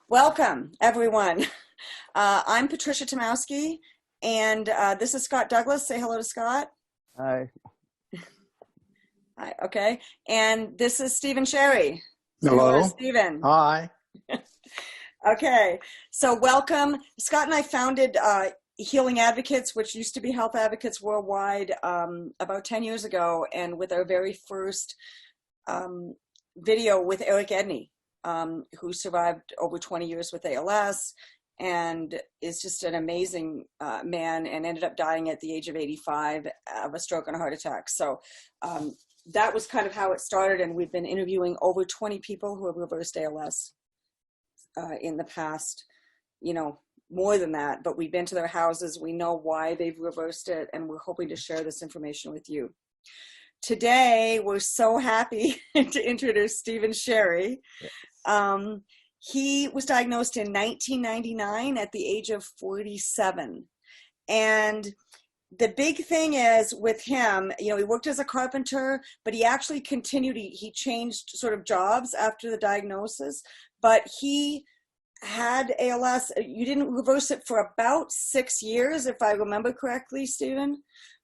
Welcome, everyone. I'm Patricia Tomowski, and this is Scott Douglas. Say hello to Scott. Hi. Hi, okay. And this is Stephen Sherry. Say Hello. hello to Stephen. Hi. Okay, so welcome. Scott and I founded Healing Advocates, which used to be Health Advocates Worldwide, about 10 years ago, and with our very first video with Eric Edney, who survived over 20 years with ALS and is just an amazing man, and ended up dying at the age of 85 of a stroke and a heart attack. So that was kind of how it started, and we've been interviewing over 20 people who have reversed ALS in the past, more than that, but we've been to their houses. We know why they've reversed it, and we're hoping to share this information with you. Today, we're so happy to introduce Stephen Sherry. He was diagnosed in 1999 at the age of 47. And the big thing is with him, he worked as a carpenter, but he actually continued, he changed sort of jobs after the diagnosis, but he had ALS. You didn't reverse it for about 6 years, if I remember correctly, Stephen.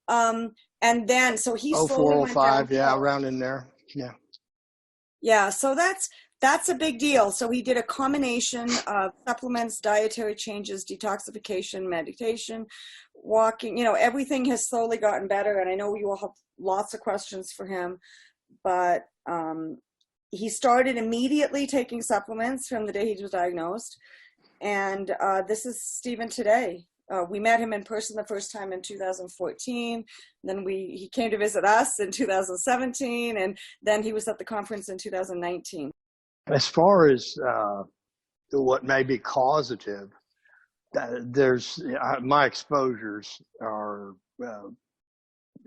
And then, so he slowly went down. Yeah, around in there. Yeah. Yeah, so that's a big deal. So he did a combination of supplements, dietary changes, detoxification, meditation, walking, everything has slowly gotten better. And I know you will have lots of questions for him, but he started immediately taking supplements from the day he was diagnosed. And this is Stephen today. We met him in person the first time in 2014. Then he came to visit us in 2017, and then he was at the conference in 2019. As far as what may be causative, there's my exposures are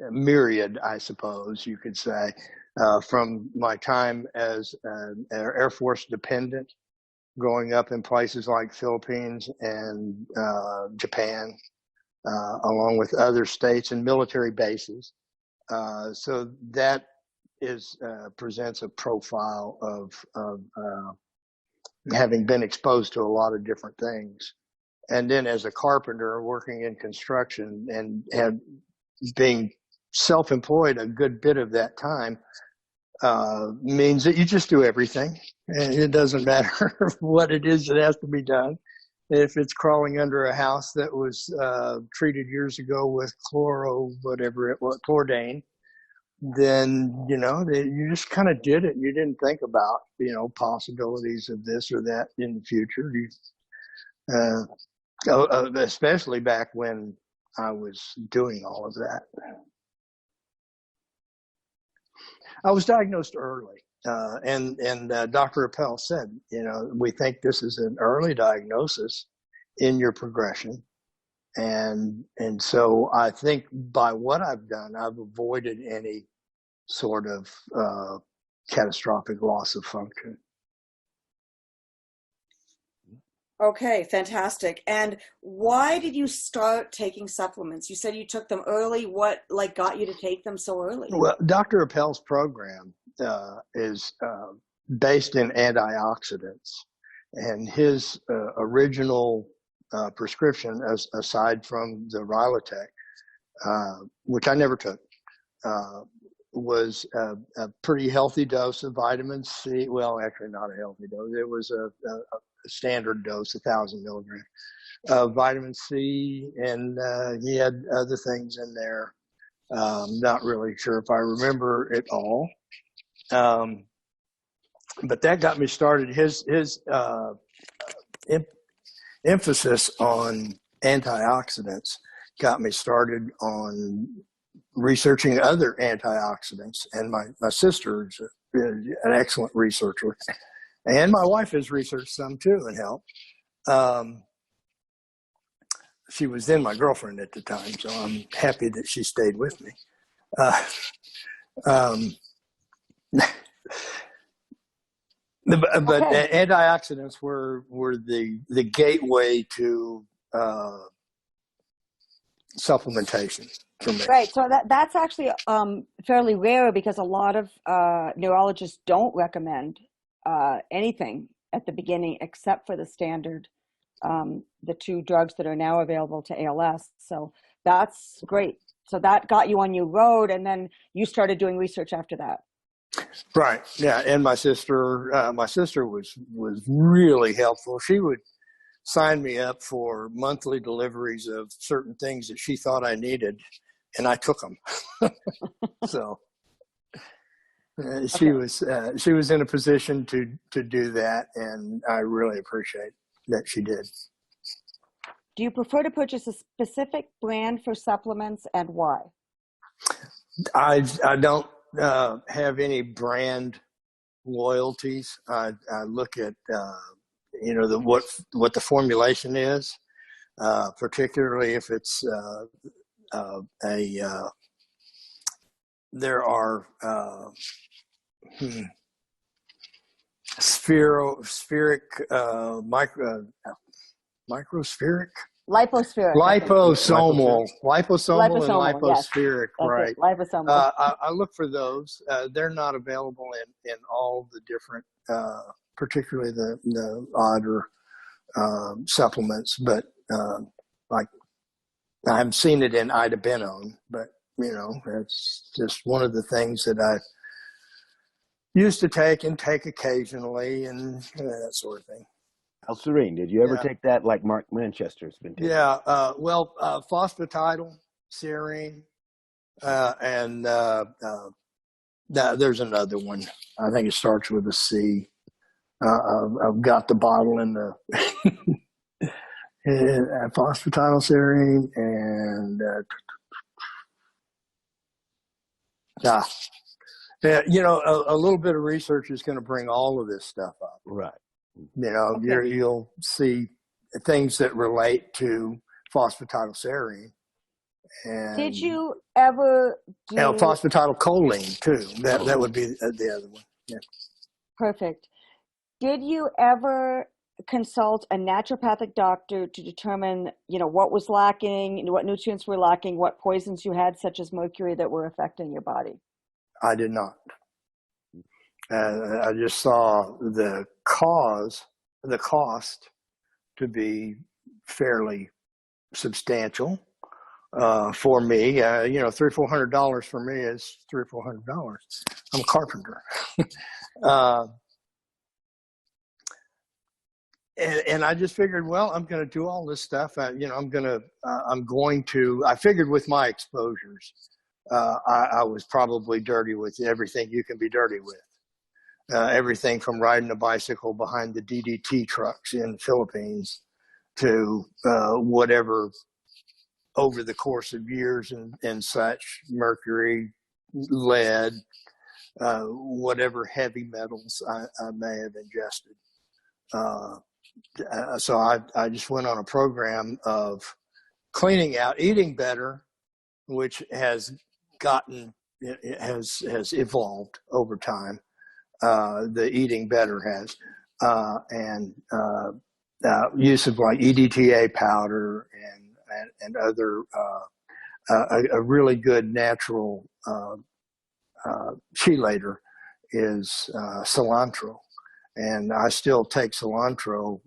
myriad, I suppose you could say, from my time as an Air Force dependent, growing up in places like Philippines and Japan, along with other states and military bases. So that presents a profile of having been exposed to a lot of different things. And then as a carpenter working in construction and being self-employed a good bit of that time, means that you just do everything, and it doesn't matter what it is that has to be done. If it's crawling under a house that was treated years ago with chlordane, then you just kind of did it. You didn't think about possibilities of this or that in the future. Especially back when I was doing all of that. I was diagnosed early, and Dr. Appel said, we think this is an early diagnosis in your progression. And so I think by what I've done, I've avoided any sort of catastrophic loss of function. Okay, fantastic. And why did you start taking supplements? You said you took them early. What got you to take them so early? Well, Dr. Appel's program is based in antioxidants, and his original prescription, aside from the Rilotech, which I never took, was a pretty healthy dose of vitamin C. Well, actually not a healthy dose. It was a standard dose, 1,000 milligrams of vitamin C, and he had other things in there. Not really sure if I remember it all, but that got me started. His emphasis on antioxidants got me started on researching other antioxidants, and my sister is an excellent researcher. And my wife has researched some too and helped. She was then my girlfriend at the time, so I'm happy that she stayed with me. But okay. Antioxidants were the gateway to supplementation for me. Right. So that's actually fairly rare, because a lot of neurologists don't recommend anything at the beginning, except for the standard, the 2 drugs that are now available to ALS. So that's great. So that got you on your road, and then you started doing research after that. Right. Yeah. And my sister was really helpful. She would sign me up for monthly deliveries of certain things that she thought I needed, and I took them. So she was in a position to do that, and I really appreciate that she did. Do you prefer to purchase a specific brand for supplements, and why? I don't have any brand loyalties. I look at what the formulation is, particularly if it's there are spheric microspheric Lipospheric. liposomal and lipospheric, yes. right? Liposomal. I look for those. They're not available in all the different, particularly the odder supplements, but like I've seen it in idabenone, but it's just one of the things that I used to take occasionally, and that sort of thing. How serene. Did you ever take that like Mark Manchester's been taking? Yeah. Phosphatidyl, serine, and there's another one. I think it starts with a C. I've got the bottle in the phosphatidyl, serine, and a little bit of research is going to bring all of this stuff up. Right. Okay. You'll see things that relate to phosphatidylserine. And did you ever do phosphatidylcholine too? That would be the other one. Yeah. Perfect. Did you ever consult a naturopathic doctor to determine, what was lacking, what nutrients were lacking, what poisons you had, such as mercury, that were affecting your body? I did not. I just saw the cost to be fairly substantial for me. $300-400 for me is $300-400. I'm a carpenter. And I just figured, well, I'm going to do all this stuff. I figured with my exposures, I was probably dirty with everything you can be dirty with. Everything from riding a bicycle behind the DDT trucks in the Philippines to whatever over the course of years and such, mercury, lead, whatever heavy metals I may have ingested. So I just went on a program of cleaning out, eating better, which has evolved over time. The eating better has, and use of like EDTA powder and other, a really good natural chelator is cilantro. And I still take cilantro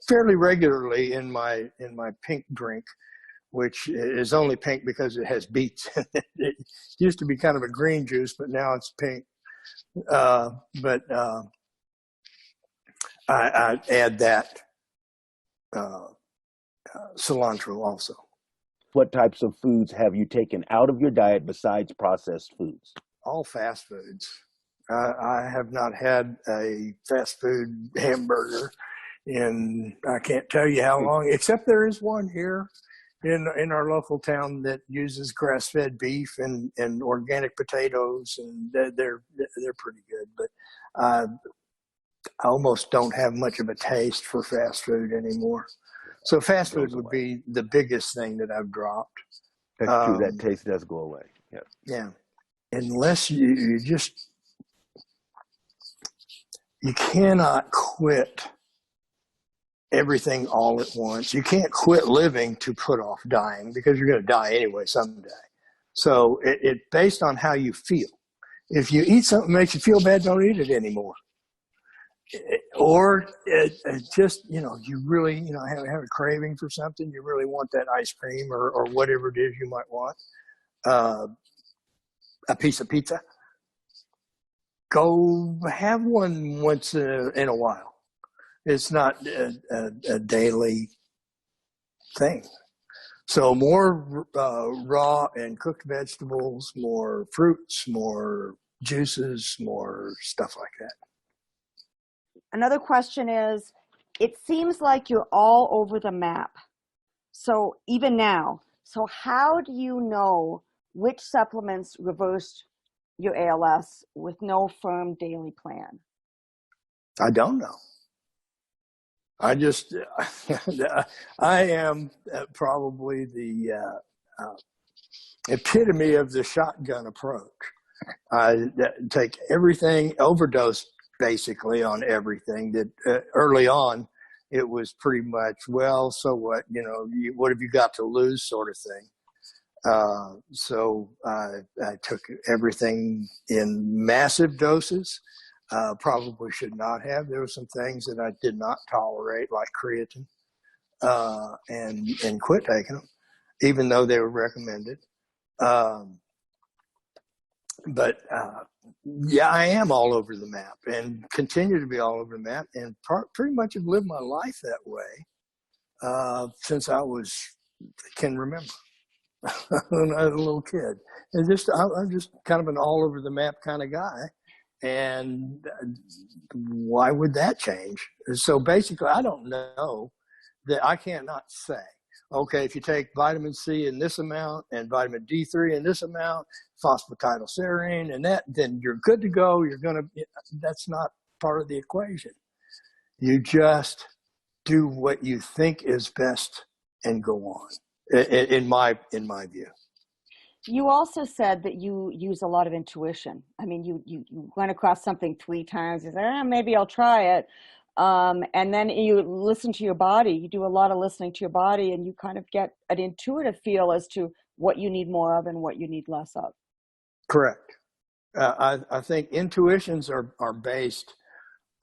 fairly regularly in my pink drink, which is only pink because it has beets. It used to be kind of a green juice, but now it's pink. But I add that cilantro also. What types of foods have you taken out of your diet besides processed foods? All fast foods. I have not had a fast food hamburger in, I can't tell you how long, except there is one here in our local town that uses grass-fed beef and organic potatoes, and they're pretty good. But I almost don't have much of a taste for fast food anymore. So fast food would be the biggest thing that I've dropped. That's true. That taste does go away. Yeah. Yeah. Unless you cannot quit everything all at once. You can't quit living to put off dying, because you're going to die anyway someday. So it's based on how you feel. If you eat something that makes you feel bad, don't eat it anymore. or just, you really, have a craving for something. You really want that ice cream or whatever it is you might want. A piece of pizza. Go have one once in a while. It's not a daily thing. So more raw and cooked vegetables, more fruits, more juices, more stuff like that. Another question is, it seems like you're all over the map. So even now, so how do you know which supplements reversed your ALS with no firm daily plan? I don't know. I just, I am probably the epitome of the shotgun approach. I take everything, overdose basically on everything that early on, it was pretty much, well, so what, what have you got to lose sort of thing. So I took everything in massive doses. Probably should not have. There were some things that I did not tolerate, like creatine, and quit taking them, even though they were recommended. But yeah, I am all over the map and continue to be all over the map, and pretty much have lived my life that way since I can remember. When I was a little kid. And I'm just kind of an all over the map kind of guy. And why would that change? So basically, I don't know that I cannot say, okay, if you take vitamin C in this amount and vitamin D3 in this amount, phosphatidylserine and that, then you're good to go. That's not part of the equation. You just do what you think is best and go on, in my view. You also said that you use a lot of intuition. I mean, you went across something 3 times. You said, maybe I'll try it. And then you listen to your body. You do a lot of listening to your body, and you kind of get an intuitive feel as to what you need more of and what you need less of. Correct. I think intuitions are based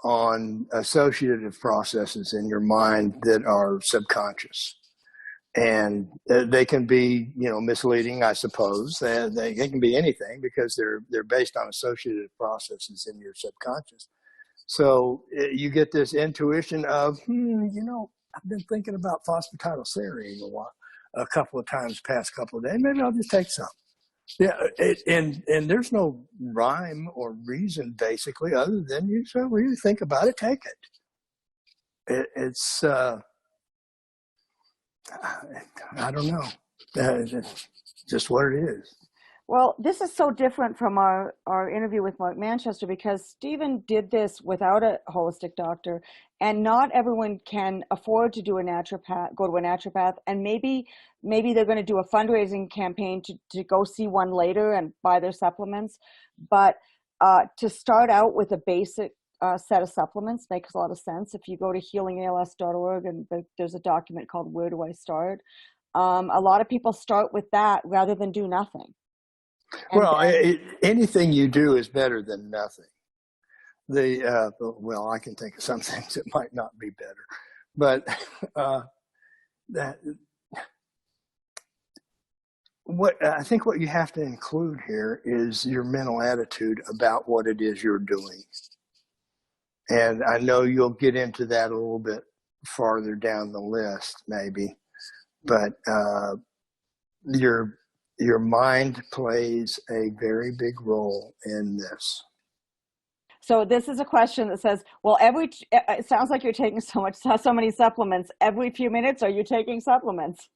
on associative processes in your mind that are subconscious. And they can be, misleading, I suppose. They can be anything because they're based on associative processes in your subconscious. So you get this intuition of, I've been thinking about phosphatidylserine a couple of times past couple of days. Maybe I'll just take some. Yeah, and there's no rhyme or reason basically other than you really think about it, take it. It's I don't know. It's just what it is. Well, this is so different from our interview with Mark Manchester, because Stephen did this without a holistic doctor, and not everyone can afford to go to a naturopath, and maybe they're going to do a fundraising campaign to go see one later and buy their supplements. But to start out with a basic set of supplements makes a lot of sense. If you go to healingals.org, and there's a document called Where Do I Start? A lot of people start with that rather than do nothing. Anything you do is better than nothing. I can think of some things that might not be better, but I think what you have to include here is your mental attitude about what it is you're doing. And I know you'll get into that a little bit farther down the list, maybe, but your mind plays a very big role in this. So this is a question that says, well, it sounds like you're taking so many supplements. Every few minutes, are you taking supplements?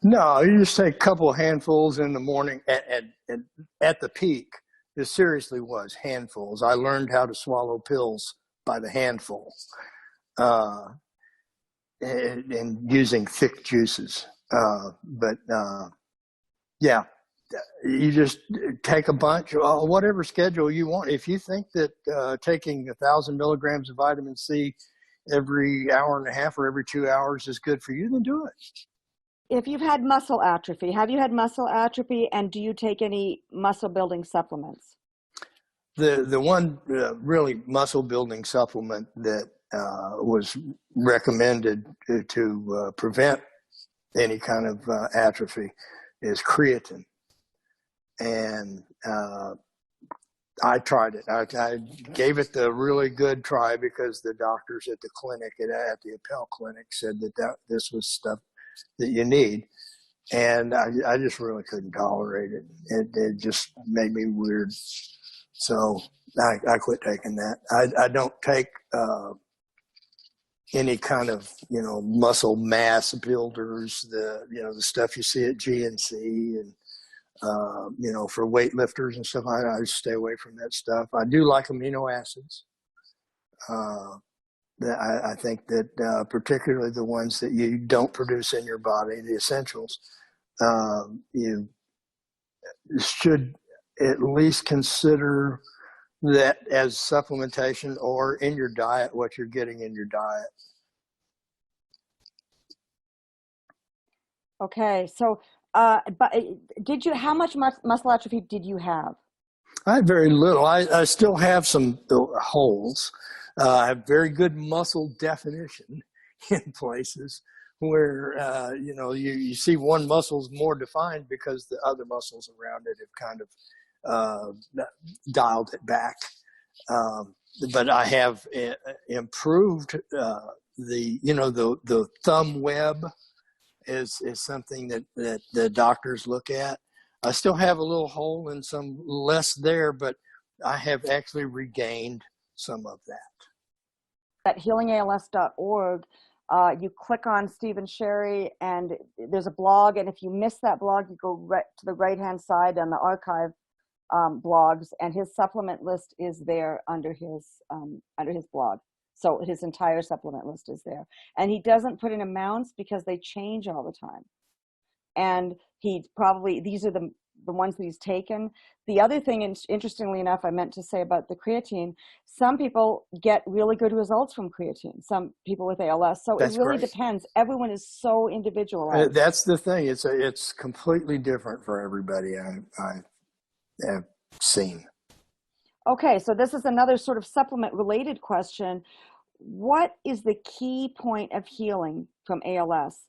No, you just take a couple of handfuls in the morning. And at the peak, it seriously was handfuls. I learned how to swallow pills by the handful, and using thick juices. Yeah, you just take a bunch, whatever schedule you want. If you think that taking 1,000 milligrams of vitamin C every hour and a half or every 2 hours is good for you, then do it. If you've had muscle atrophy, have you had muscle atrophy, and do you take any muscle building supplements? The one really muscle building supplement that was recommended to prevent any kind of atrophy is creatine. And I tried it. I gave it the really good try because the doctors at the clinic, at the Appel clinic, said that this was stuff that you need. And I just really couldn't tolerate it. It just made me weird. So I quit taking that. I don't take any kind of, muscle mass builders, the stuff you see at GNC and, for weightlifters and stuff. I just stay away from that stuff. I do like amino acids. I think that particularly the ones that you don't produce in your body, the essentials, you should at least consider that as supplementation or in your diet, what you're getting in your diet. Okay, so but how much muscle atrophy did you have? I had very little. I still have some holes. I have very good muscle definition in places where, you see one muscle's more defined because the other muscles around it have kind of dialed it back. But I have improved the thumb web is something that the doctors look at. I still have a little hole and some less there, but I have actually regained some of that. At healingals.org, you click on Stephen Sherry, and there's a blog. And if you miss that blog, you go right to the right-hand side on the archive blogs, and his supplement list is there under his blog. So his entire supplement list is there, and he doesn't put in amounts because they change all the time. And these are the ones that he's taken. The other thing, interestingly enough, I meant to say about the creatine, some people get really good results from creatine, some people with ALS. So That's it really great. depends. Everyone is so individualized. That's the thing. It's completely different for everybody I have seen. Okay, so this is another sort of supplement related question. What is the key point of healing from ALS?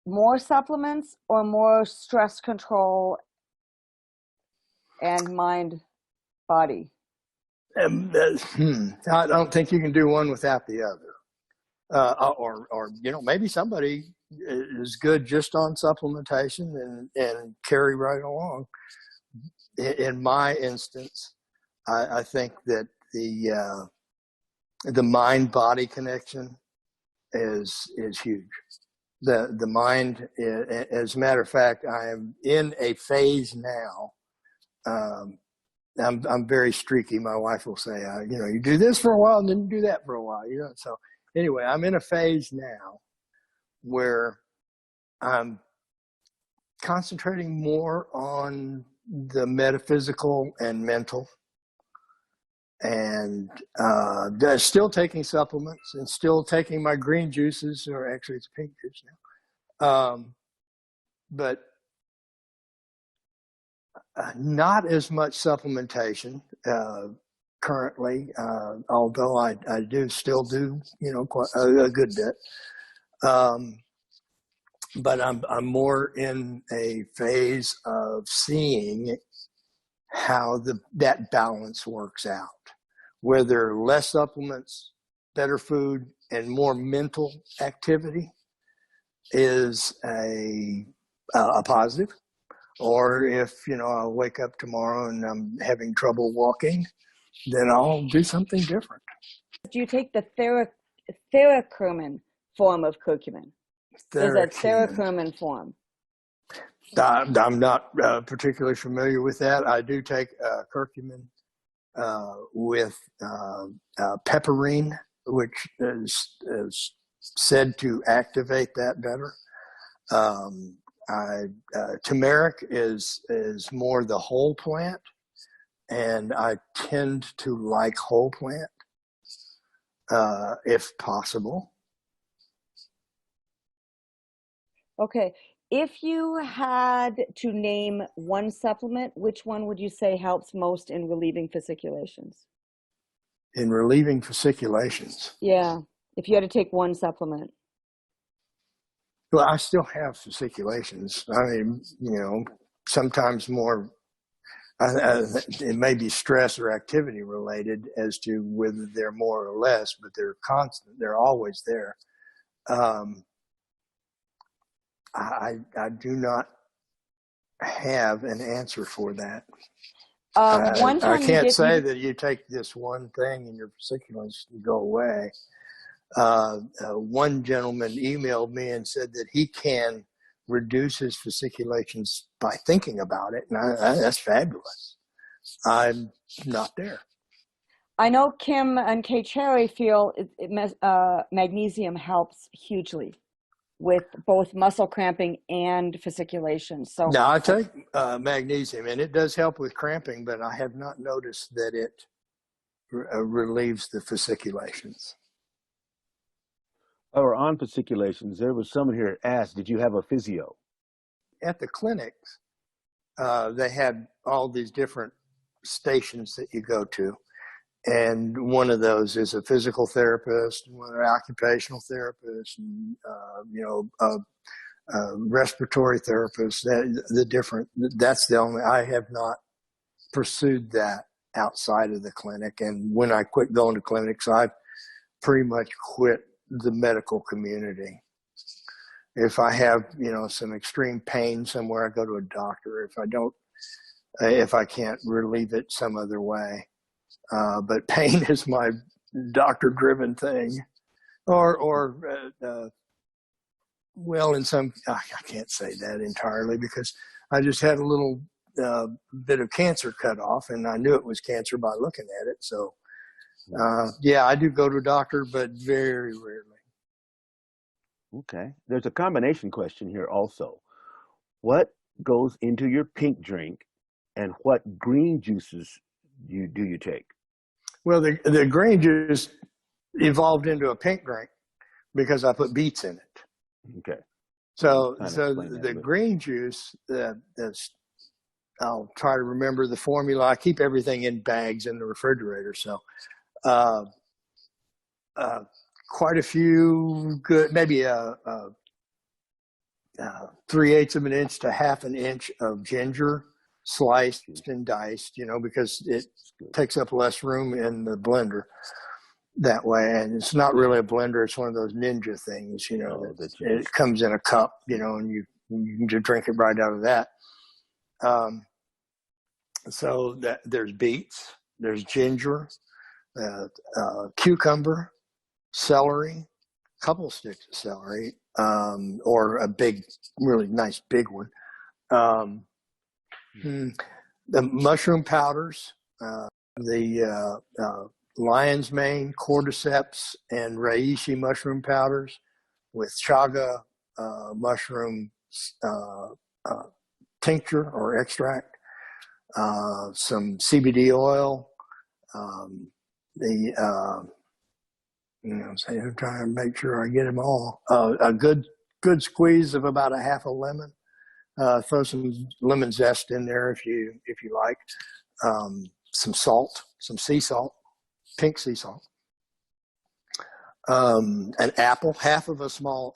More supplements or more stress control and mind body? I don't think you can do one without the other. Or maybe somebody is good just on supplementation and carry right along. In my instance, I think that the mind body connection is huge. The mind, as a matter of fact, I am in a phase now. I'm very streaky. My wife will say, you do this for a while and then you do that for a while, So anyway, I'm in a phase now where I'm concentrating more on the metaphysical and mental, and still taking supplements and still taking my green juices, or actually it's pink juice now. But not as much supplementation currently, although I do still do, quite a good bit. But I'm more in a phase of seeing how that balance works out, whether less supplements, better food, and more mental activity is a positive. Or if, I'll wake up tomorrow and I'm having trouble walking, then I'll do something different. Do you take the theracurmin form of curcumin? There's a theracurmin form. I'm not particularly familiar with that. I do take curcumin with pepperine, which is said to activate that better. Turmeric is more the whole plant, and I tend to like whole plant if possible. Okay. If you had to name one supplement, which one would you say helps most in relieving fasciculations? In relieving fasciculations. Yeah, if you had to take one supplement. Well, I still have fasciculations. I mean, sometimes more. It may be stress or activity related as to whether they're more or less, but they're constant. They're always there. I do not have an answer for that. One I time can't say that you take this one thing and your fasciculations go away. One gentleman emailed me and said that he can reduce his fasciculations by thinking about it, and that's fabulous. I'm not there. I know Kim and Kay Cherry feel magnesium helps hugely with both muscle cramping and fasciculation. So now I take magnesium, and it does help with cramping, but I have not noticed that it relieves the fasciculations. Or on fasciculations, there was someone here asked, did you have a physio? At the clinics, they had all these different stations that you go to. And one of those is a physical therapist, one an occupational therapist, and, respiratory therapist. That's the only, I have not pursued that outside of the clinic. And when I quit going to clinics, I pretty much quit the medical community. If I have, some extreme pain somewhere, I go to a doctor. If I can't relieve it some other way. But pain is my doctor-driven thing. Well, I can't say that entirely because I just had a little bit of cancer cut off, and I knew it was cancer by looking at it. So, I do go to a doctor, but very rarely. Okay. There's a combination question here also. What goes into your pink drink, and what green juices do you take? Well, the green juice evolved into a pink drink because I put beets in it. Okay. So the green juice, I'll try to remember the formula. I keep everything in bags in the refrigerator. So quite a few good, maybe 3/8 of an inch to half an inch of ginger sliced and diced, because it takes up less room in the blender that way. And it's not really a blender. It's one of those ninja things, it comes in a cup, and you can just drink it right out of that. So there's beets, there's ginger, cucumber, celery, a couple sticks of celery, or a big, really nice big one. The mushroom powders, the lion's mane, cordyceps, and reishi mushroom powders with chaga mushroom tincture or extract, some CBD oil, I'm trying to make sure I get them all. A good squeeze of about a half a lemon. Throw some lemon zest in there if you like. Some salt, some sea salt, pink sea salt. An apple, half of a small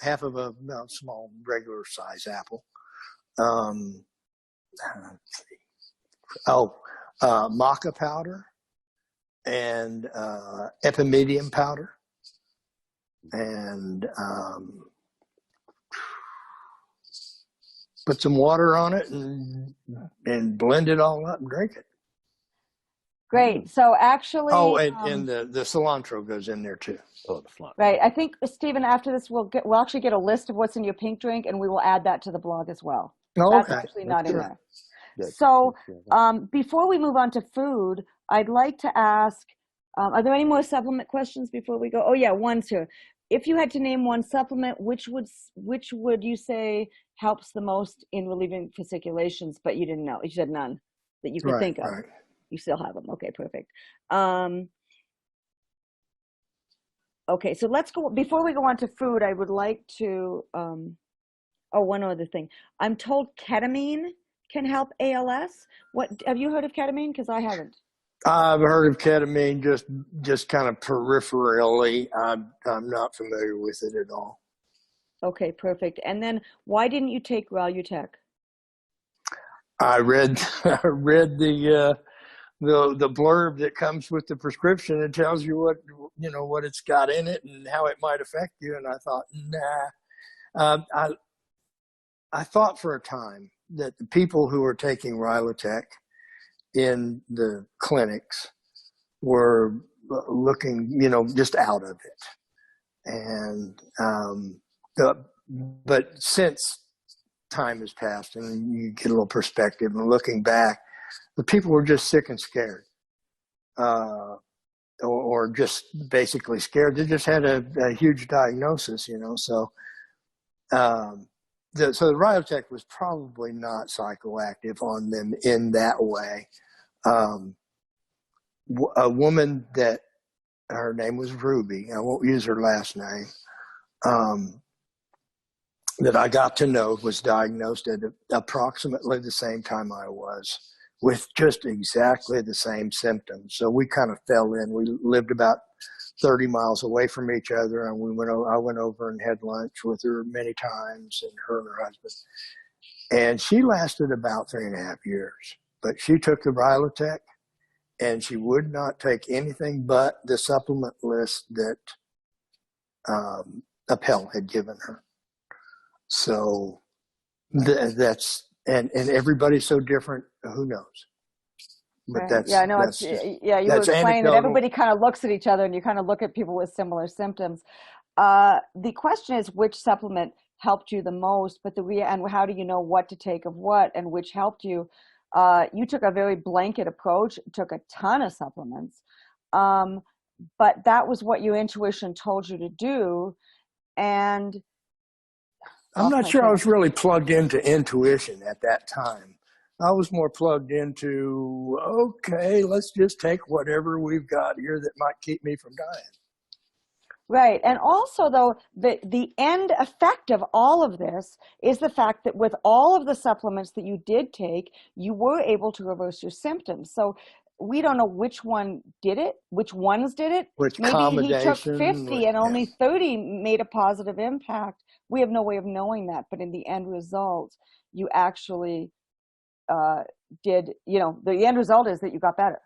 regular size apple. Let's see. Maca powder and epimedium powder, and put some water on it and blend it all up and drink it. Great. So actually, and the cilantro goes in there too. Oh, the cilantro. Right. I think, Stephen, after this, we'll actually get a list of what's in your pink drink, and we will add that to the blog as well. That's actually not in there. So before we move on to food, I'd like to ask, are there any more supplement questions before we go? Oh yeah, one's here. If you had to name one supplement, which would you say helps the most in relieving fasciculations, but you didn't know? You said none that you could think of. Right. You still have them. Okay, perfect. Okay, so let's go. Before we go on to food, I would like to Oh, one other thing. I'm told ketamine can help ALS. What have you heard of ketamine? Because I haven't. I've heard of ketamine just kind of peripherally. I'm not familiar with it at all. Okay, perfect. And then why didn't you take Ralutech? I read I read the blurb that comes with the prescription. It tells you what it's got in it and how it might affect you. And I thought, nah. I thought for a time that the people who were taking Ralutech in the clinics were looking, just out of it. And but since time has passed and you get a little perspective and looking back, the people were just sick and scared, or just basically scared. They just had a huge diagnosis, so the Ralutech was probably not psychoactive on them in that way. A woman that her name was Ruby, I won't use her last name, that I got to know was diagnosed at approximately the same time I was, with just exactly the same symptoms. So we kind of fell in. We lived about 30 miles away from each other, and I went over and had lunch with her many times, and her husband. And she lasted about 3.5 years. But she took the Ralutech, and she would not take anything but the supplement list that Appel had given her. So that's and everybody's so different. Who knows? But Right. Yeah, no, it's yeah. You were that's explaining that anecdotal. everybody kind of looks at each other, and you kind of look at people with similar symptoms. The question is, which supplement helped you the most? But and how do you know what to take of what and which helped you? You took a very blanket approach, took a ton of supplements, but that was what your intuition told you to do. And I'm not sure I was really plugged into intuition at that time. I was more plugged into, okay, let's just take whatever we've got here that might keep me from dying. Right. And also, though, the end effect of all of this is the fact that with all of the supplements that you did take, you were able to reverse your symptoms. So we don't know which one did it, which ones did it. Which Maybe he took combination, 50 and only 30 made a positive impact. We have no way of knowing that. But in the end result, you actually did, the end result is that you got better.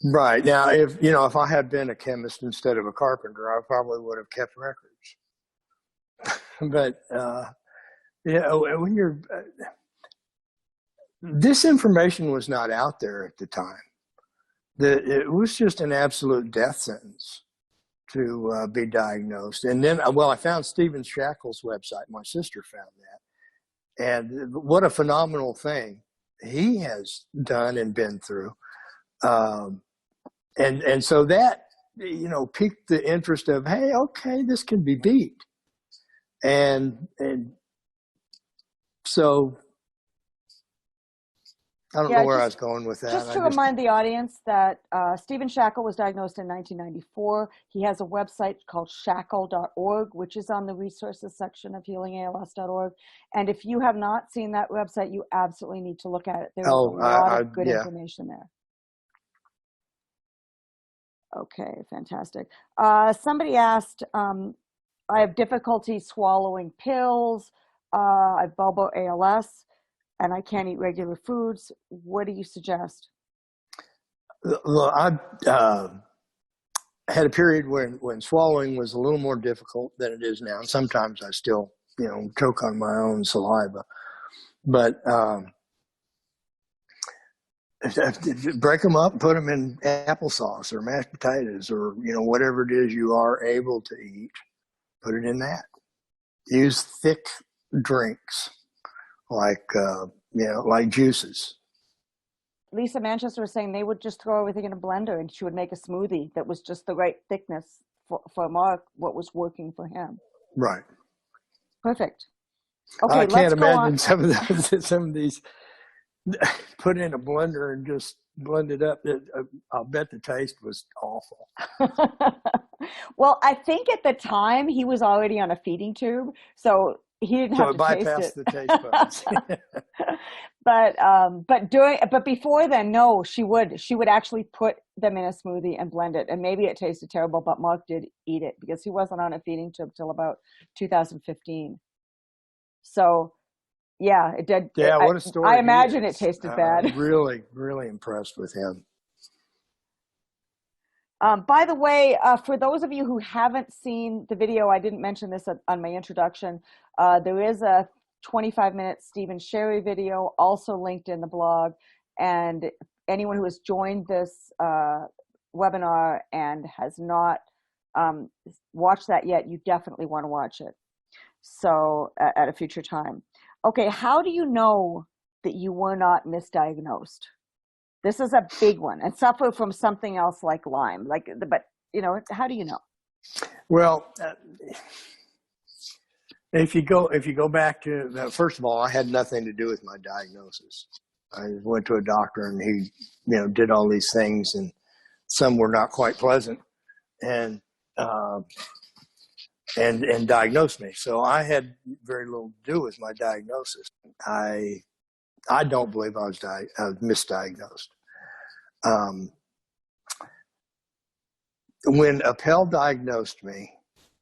Right. Now, if I had been a chemist instead of a carpenter, I probably would have kept records. But, when this information was not out there at the time. It was just an absolute death sentence to be diagnosed. And then, I found Stephen Shackle's website. My sister found that. And what a phenomenal thing he has done and been through. And so that, piqued the interest of, hey, okay, this can be beat. And so I don't know where I was going with that. Just to remind the audience that Stephen Shackle was diagnosed in 1994. He has a website called shackle.org, which is on the resources section of healingals.org. And if you have not seen that website, you absolutely need to look at it. There's a lot of good information there. Okay, fantastic. Somebody asked, I have difficulty swallowing pills. I have bulbar ALS, and I can't eat regular foods. What do you suggest? Well, I had a period when swallowing was a little more difficult than it is now. And sometimes I still, choke on my own saliva. But break them up, put them in applesauce or mashed potatoes or, whatever it is you are able to eat, put it in that. Use thick drinks like juices. Lisa Manchester was saying they would just throw everything in a blender and she would make a smoothie that was just the right thickness for Mark, what was working for him. Right. Perfect. Okay, I can't imagine some of these put in a blender and just blend it up. I'll bet the taste was awful. Well, I think at the time he was already on a feeding tube. So he didn't So have it to taste bypassed it. the taste buds. But before then, no, she would actually put them in a smoothie and blend it. And maybe it tasted terrible, but Mark did eat it because he wasn't on a feeding tube till about 2015. So yeah, it did. Yeah, what a I story he imagine it is. tasted bad. Really, really impressed with him. By the way, for those of you who haven't seen the video, I didn't mention this on my introduction. There is a 25-minute Stephen Sherry video also linked in the blog. And anyone who has joined this webinar and has not watched that yet, you definitely want to watch it. So at a future time. Okay, how do you know that you were not misdiagnosed? This is a big one, and suffer from something else like Lyme. But how do you know? Well, if you go back to first of all, I had nothing to do with my diagnosis. I went to a doctor, and he, did all these things, and some were not quite pleasant, and diagnosed me. So I had very little to do with my diagnosis. I don't believe I was misdiagnosed. When Appel diagnosed me,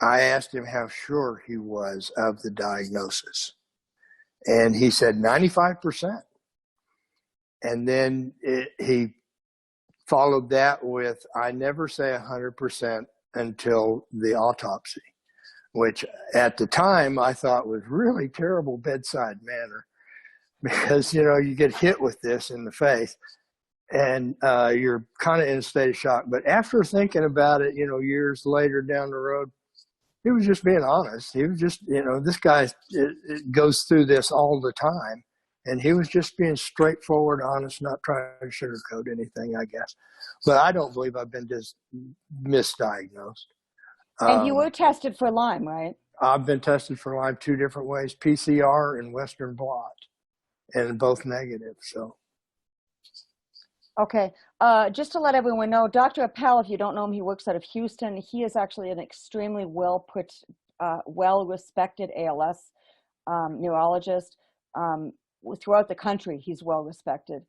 I asked him how sure he was of the diagnosis. And he said 95%. And then he followed that with, I never say 100% until the autopsy, which at the time I thought was really terrible bedside manner because, you get hit with this in the face. And you're kind of in a state of shock. But after thinking about it, years later down the road, he was just being honest. He was just, this guy it goes through this all the time. And he was just being straightforward, honest, not trying to sugarcoat anything, I guess. But I don't believe I've been just misdiagnosed. And you were tested for Lyme, right? I've been tested for Lyme 2 different ways, PCR and Western blot, and both negative, so. Okay, just to let everyone know, Dr. Appel, if you don't know him, he works out of Houston. He is actually an extremely well-respected ALS neurologist. Throughout the country, he's well-respected.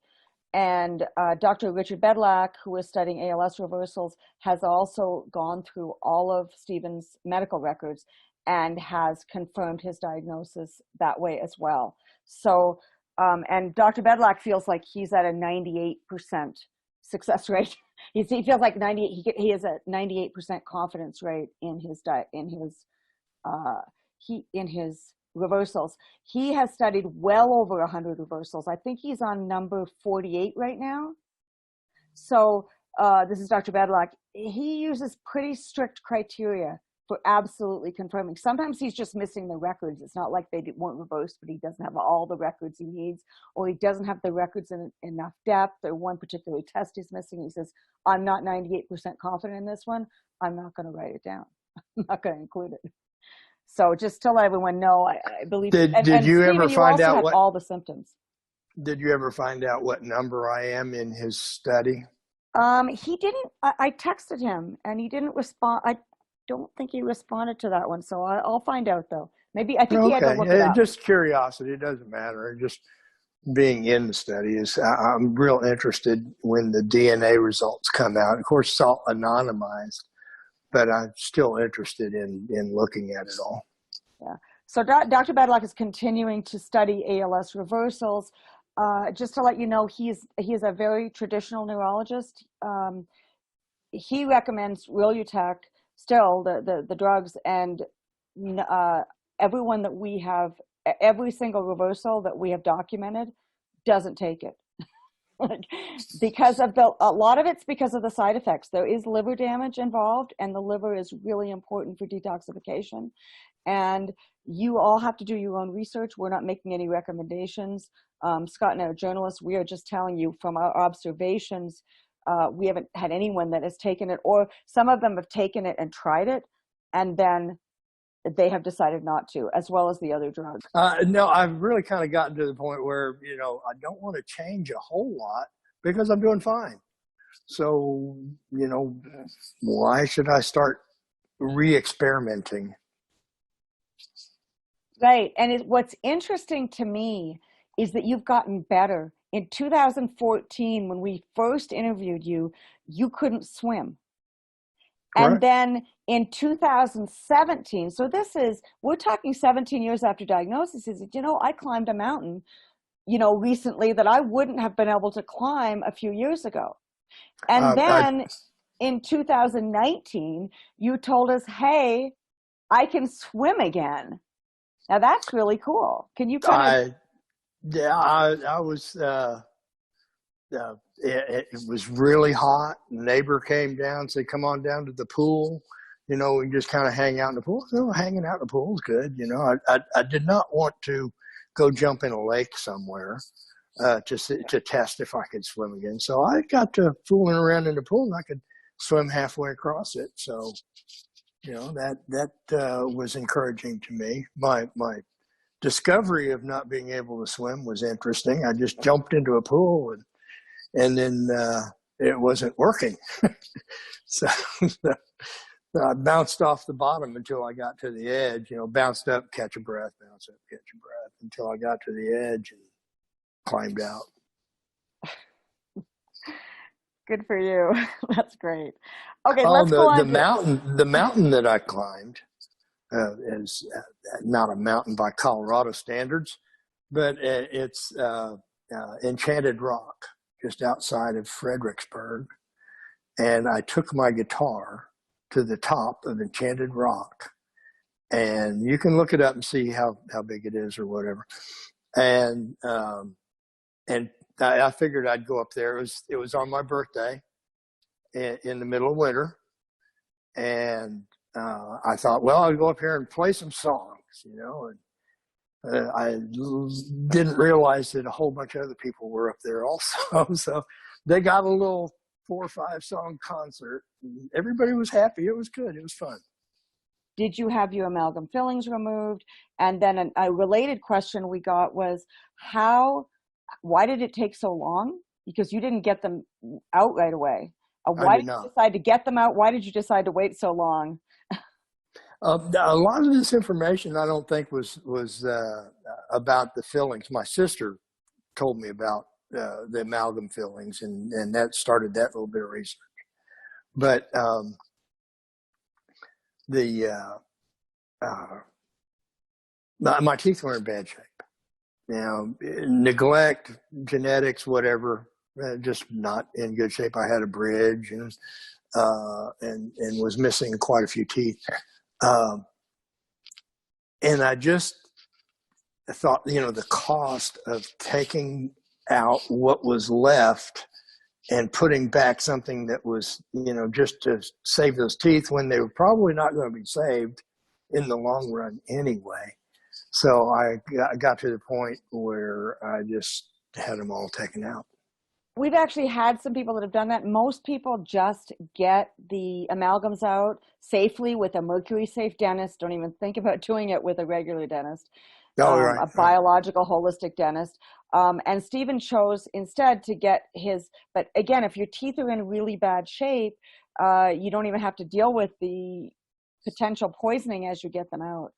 And Dr. Richard Bedlack, who is studying ALS reversals, has also gone through all of Stephen's medical records and has confirmed his diagnosis that way as well. So, and Dr. Bedlack feels like he's at a 98% success rate. He feels like he has a 98% confidence rate in his reversals. He has studied well over 100 reversals. I think he's on number 48 right now. So this is Dr. Bedlack. He uses pretty strict criteria for absolutely confirming. Sometimes he's just missing the records. It's not like they weren't reversed, but he doesn't have all the records he needs, or he doesn't have the records in enough depth, or one particular test he's missing. He says, I'm not 98% confident in this one. I'm not going to write it down. I'm not going to include it. So just to let everyone know, I believe. Did you Stephen, ever find out what all the symptoms? Did you ever find out what number I am in his study? He didn't. I texted him and he didn't respond. I don't think he responded to that one. So I'll find out though. Maybe I think he had to look it up. Just curiosity. It doesn't matter. Just being in the study is. I'm real interested when the DNA results come out. Of course, it's all anonymized, but I'm still interested in looking at it all. Yeah. So Dr. Bedlack is continuing to study ALS reversals. Just to let you know, he is a very traditional neurologist. He recommends Rilutech, still the drugs, and everyone that we have, every single reversal that we have documented doesn't take it. Because of a lot of it's because of the side effects. There is liver damage involved, and the liver is really important for detoxification. And you all have to do your own research. We're not making any recommendations. Scott and I are journalists. We are just telling you from our observations. We haven't had anyone that has taken it, or some of them have taken it and tried it, and then they have decided not to, as well as the other drugs. No, I've really kind of gotten to the point where, I don't want to change a whole lot because I'm doing fine. So, why should I start re-experimenting? Right. And what's interesting to me is that you've gotten better. In 2014, when we first interviewed you, you couldn't swim. And Correct. then in 2017, so we're talking 17 years after diagnosis, is that, I climbed a mountain, recently that I wouldn't have been able to climb a few years ago. And I then in 2019, you told us, hey, I can swim again. Now that's really cool. Can you kind of, I yeah, I was. It was really hot. Neighbor came down, said, "Come on down to the pool. We can just kind of hang out in the pool." So hanging out in the pool is good. I did not want to go jump in a lake somewhere to test if I could swim again. So I got to fooling around in the pool, and I could swim halfway across it. So that was encouraging to me. My discovery of not being able to swim was interesting. I just jumped into a pool and then it wasn't working. So I bounced off the bottom until I got to the edge, bounced up, catch a breath, bounce up, catch a breath until I got to the edge and climbed out. good for you. That's great. Okay, Oh, let's go the on to, mountain that I climbed is not a mountain by Colorado standards, but it's Enchanted Rock, just outside of Fredericksburg. And I took my guitar to the top of Enchanted Rock, and you can look it up and see how big it is or whatever. And I figured I'd go up there. It was on my birthday in the middle of winter, and I thought, well, I'll go up here and play some songs, and I didn't realize that a whole bunch of other people were up there also. So they got a little 4 or 5 song concert. Everybody was happy. It was good. It was fun. did you have your amalgam fillings removed? And then a related question we got was, why did it take so long? Because you didn't get them out right away. I Why did did you not. decide to get them out? Why did you decide to wait so long? A lot of this information I don't think was about the fillings. My sister told me about the amalgam fillings, and that started that little bit of research. But my teeth were in bad shape. Neglect, genetics, whatever, just not in good shape. I had a bridge and was missing quite a few teeth. And I just thought, the cost of taking out what was left and putting back something that was, just to save those teeth when they were probably not going to be saved in the long run anyway. So I got to the point where I just had them all taken out. We've actually had some people that have done that. Most people just get the amalgams out safely with a mercury safe dentist. Don't even think about doing it with a regular dentist, Oh, right. a biological holistic dentist. And Stephen chose instead to get but again, if your teeth are in really bad shape, you don't even have to deal with the potential poisoning as you get them out.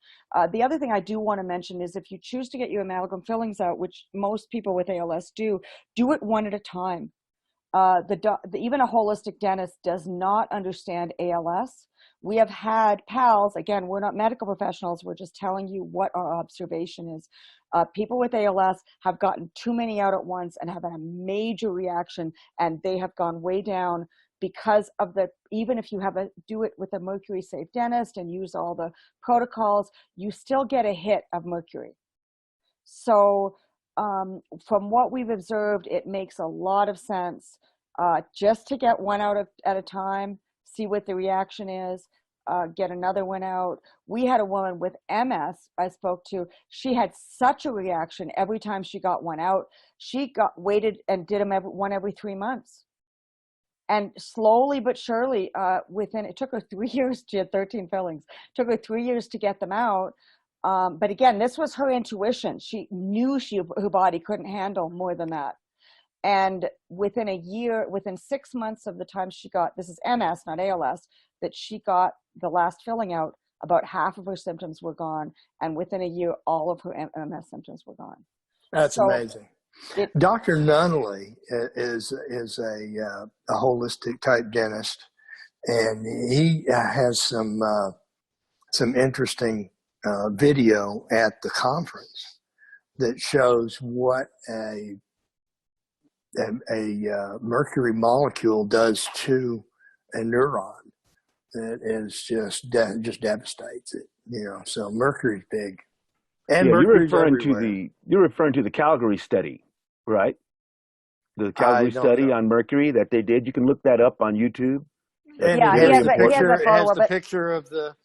The other thing I do want to mention is if you choose to get your amalgam fillings out, which most people with ALS do it one at a time. Even a holistic dentist does not understand ALS. We have had pals, again, we're not medical professionals, we're just telling you what our observation is. People with ALS have gotten too many out at once and have had a major reaction, and they have gone way down because of even if you do it with a mercury safe dentist and use all the protocols, you still get a hit of mercury. So from what we've observed, it makes a lot of sense just to get one out at a time, see what the reaction is, get another one out. We had a woman with MS I spoke to. She had such a reaction every time she got one out. She waited and did them one every 3 months. And slowly but surely, it took her 3 years. She had 13 fillings. It took her 3 years to get them out. But again, this was her intuition. She knew her body couldn't handle more than that. And within 6 months of the time she got, this is MS, not ALS, that she got the last filling out, about half of her symptoms were gone, and within a year, all of her MS symptoms were gone. That's So amazing. it, Dr. Nunley is a holistic type dentist, and he has some interesting video at the conference that shows what a mercury molecule does to a neuron. That is just devastates it. So mercury's big, and Yeah, mercury's everywhere. you're referring to the Calgary study, right? The I Calgary don't study know. on mercury that they did. You can look that up on YouTube. That's And it yeah, very has he has important. a photo It has of the it. picture of the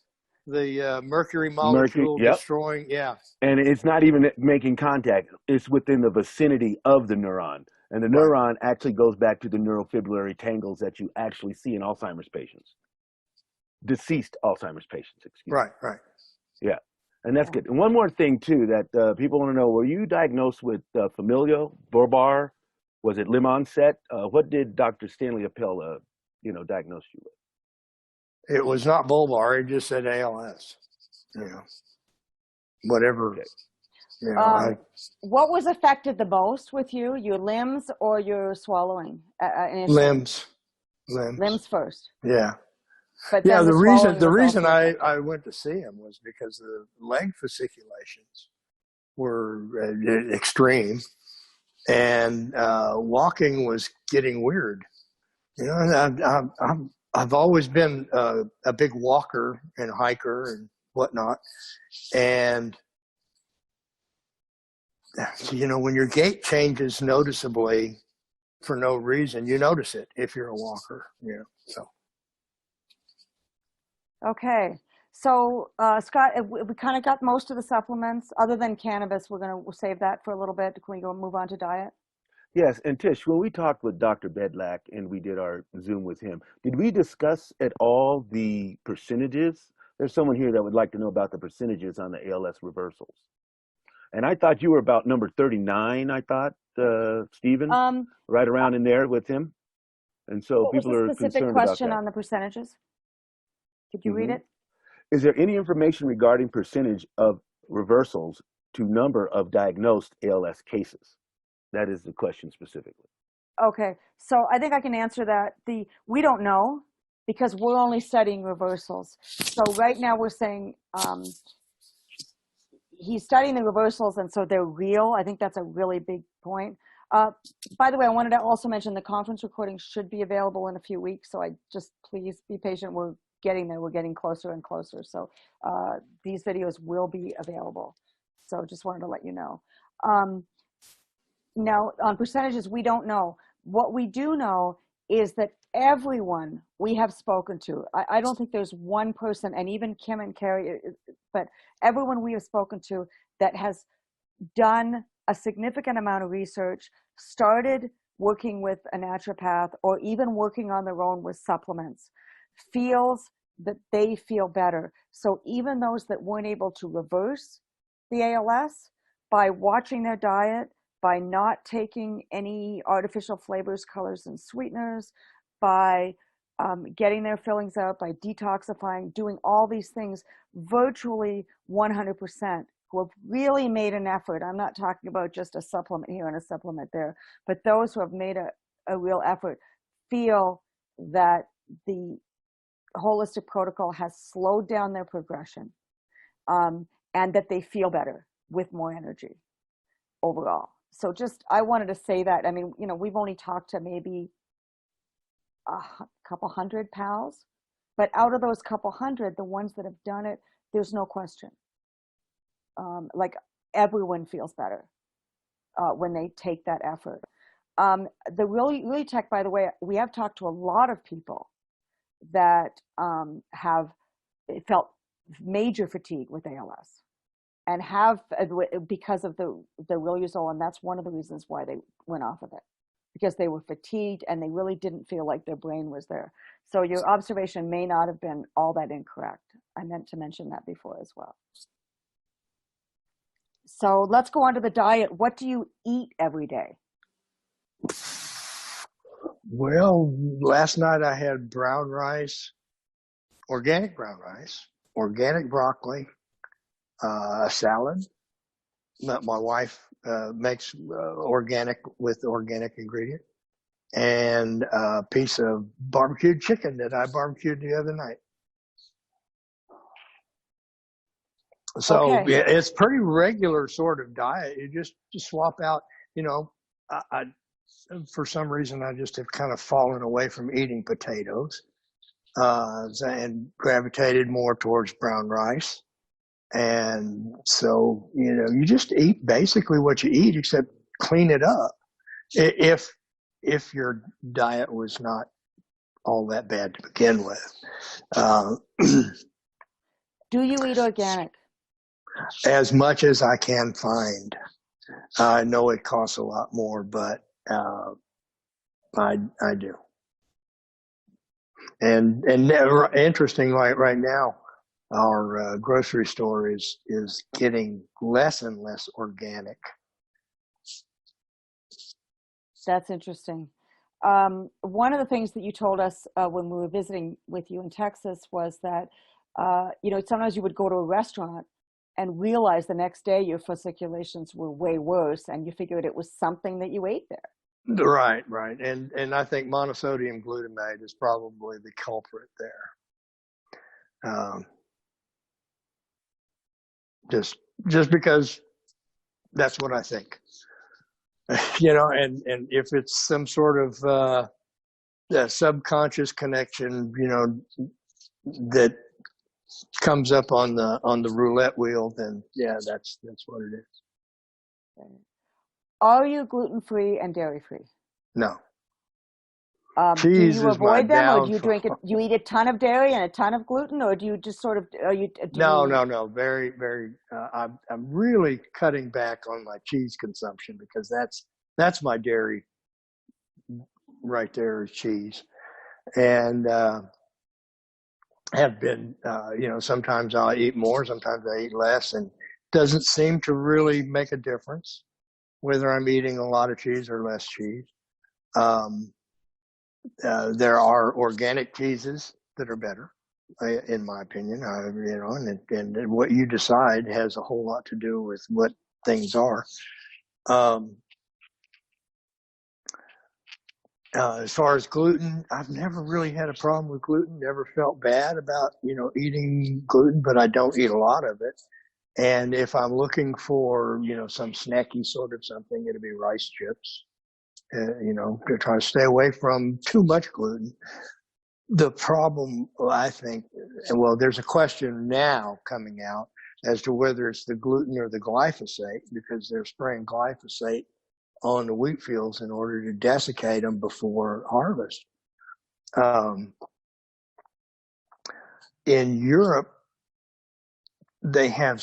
mercury Mercury, molecule yep. destroying. Yeah, And it's not even making contact. It's within the vicinity of the neuron. And the right. neuron actually goes back to the neurofibrillary tangles that you actually see in Alzheimer's patients, deceased Alzheimer's patients, excuse me. Right, right. Yeah. And that's Yeah. good. And one more thing, too, that people want to know, were you diagnosed with familial, Borbar? Was it limb onset? What did Dr. Stanley Appel, diagnose you with? It was not bulbar. It just said ALS. Whatever. Okay. I What was affected the most with you, your limbs or your swallowing initially? limbs. Limbs first, Yeah. but Yeah, then the swallowing the was reason also affected. I went to see him was because the leg fasciculations were extreme, and walking was getting weird. And I've always been a big walker and hiker and whatnot, and when your gait changes noticeably for no reason, you notice it if you're a walker. So. Okay. So, Scott, we kind of got most of the supplements other than cannabis. We'll save that for a little bit. Can we move on to diet? Yes, and Tish, when we talked with Dr. Bedlack and we did our Zoom with him, did we discuss at all the percentages? There's someone here that would like to know about the percentages on the ALS reversals. And I thought you were about number 39, I thought, Stephen, Um, right uh, around in there with him. And so what was people the are specific concerned about question that. on the percentages? Did you read Hmm. it? Is there any information regarding percentage of reversals to number of diagnosed ALS cases? That is the question specifically. Okay. So I think I can answer that. We don't know because we're only studying reversals. So right now we're saying he's studying the reversals, and so they're real. I think that's a really big point. Uh, by the way, I wanted to also mention the conference recording should be available in a few weeks. So please be patient. We're getting there. We're getting closer and closer. So these videos will be available. So just wanted to let you know. Now, on percentages, we don't know. What we do know is that everyone we have spoken to, I don't think there's one person, and even Kim and Carrie, but everyone we have spoken to that has done a significant amount of research, started working with a naturopath, or even working on their own with supplements, feels that they feel better. So even those that weren't able to reverse the ALS, by watching their diet, by not taking any artificial flavors, colors, and sweeteners, by getting their fillings out, by detoxifying, doing all these things, virtually 100% who have really made an effort. I'm not talking about just a supplement here and a supplement there, but those who have made a real effort feel that the holistic protocol has slowed down their progression, and that they feel better with more energy overall. So I wanted to say that. I mean, we've only talked to maybe a couple hundred pals, but out of those couple hundred, the ones that have done it, there's no question. Like everyone feels better when they take that effort. The really tech, by the way, we have talked to a lot of people that have felt major fatigue with ALS and have because of the riluzole, and that's one of the reasons why they went off of it, because they were fatigued and they really didn't feel like their brain was there. So your observation may not have been all that incorrect. I meant to mention that before as well. So let's go on to the diet. What do you eat every day? Well, last night I had brown rice, organic brown rice, organic broccoli, a salad that my wife makes organic with organic ingredient, and a piece of barbecued chicken that I barbecued the other night. So Okay. it's pretty regular sort of diet. You just swap out, I for some reason I just have kind of fallen away from eating potatoes and gravitated more towards brown rice. And so, you just eat basically what you eat, except clean it up. If your diet was not all that bad to begin with. Do you eat organic? As much as I can find. I know it costs a lot more, but I do. And interesting, like right now, our grocery store is getting less and less organic. That's interesting. One of the things that you told us when we were visiting with you in Texas was that, sometimes you would go to a restaurant and realize the next day your food circulations were way worse, and you figured it was something that you ate there. Right. And I think monosodium glutamate is probably the culprit there. Just because that's what I think. And if it's some sort of subconscious connection, that comes up on the roulette wheel, then yeah, that's what it is. Are you gluten-free and dairy-free? No. Do you avoid them, or do you downfall. you eat a ton of dairy and a ton of gluten, or do you just sort of, No. Very, very. I'm really cutting back on my cheese consumption, because that's my dairy right there is cheese, and have been. Sometimes I'll eat more, sometimes I eat less, and doesn't seem to really make a difference whether I'm eating a lot of cheese or less cheese. There are organic cheeses that are better, in my opinion. And what you decide has a whole lot to do with what things are. As far as gluten, I've never really had a problem with gluten. Never felt bad about eating gluten, but I don't eat a lot of it. And if I'm looking for some snacky sort of something, it'll be rice chips. To try to stay away from too much gluten. The problem, I think, there's a question now coming out as to whether it's the gluten or the glyphosate, because they're spraying glyphosate on the wheat fields in order to desiccate them before harvest. In Europe, they have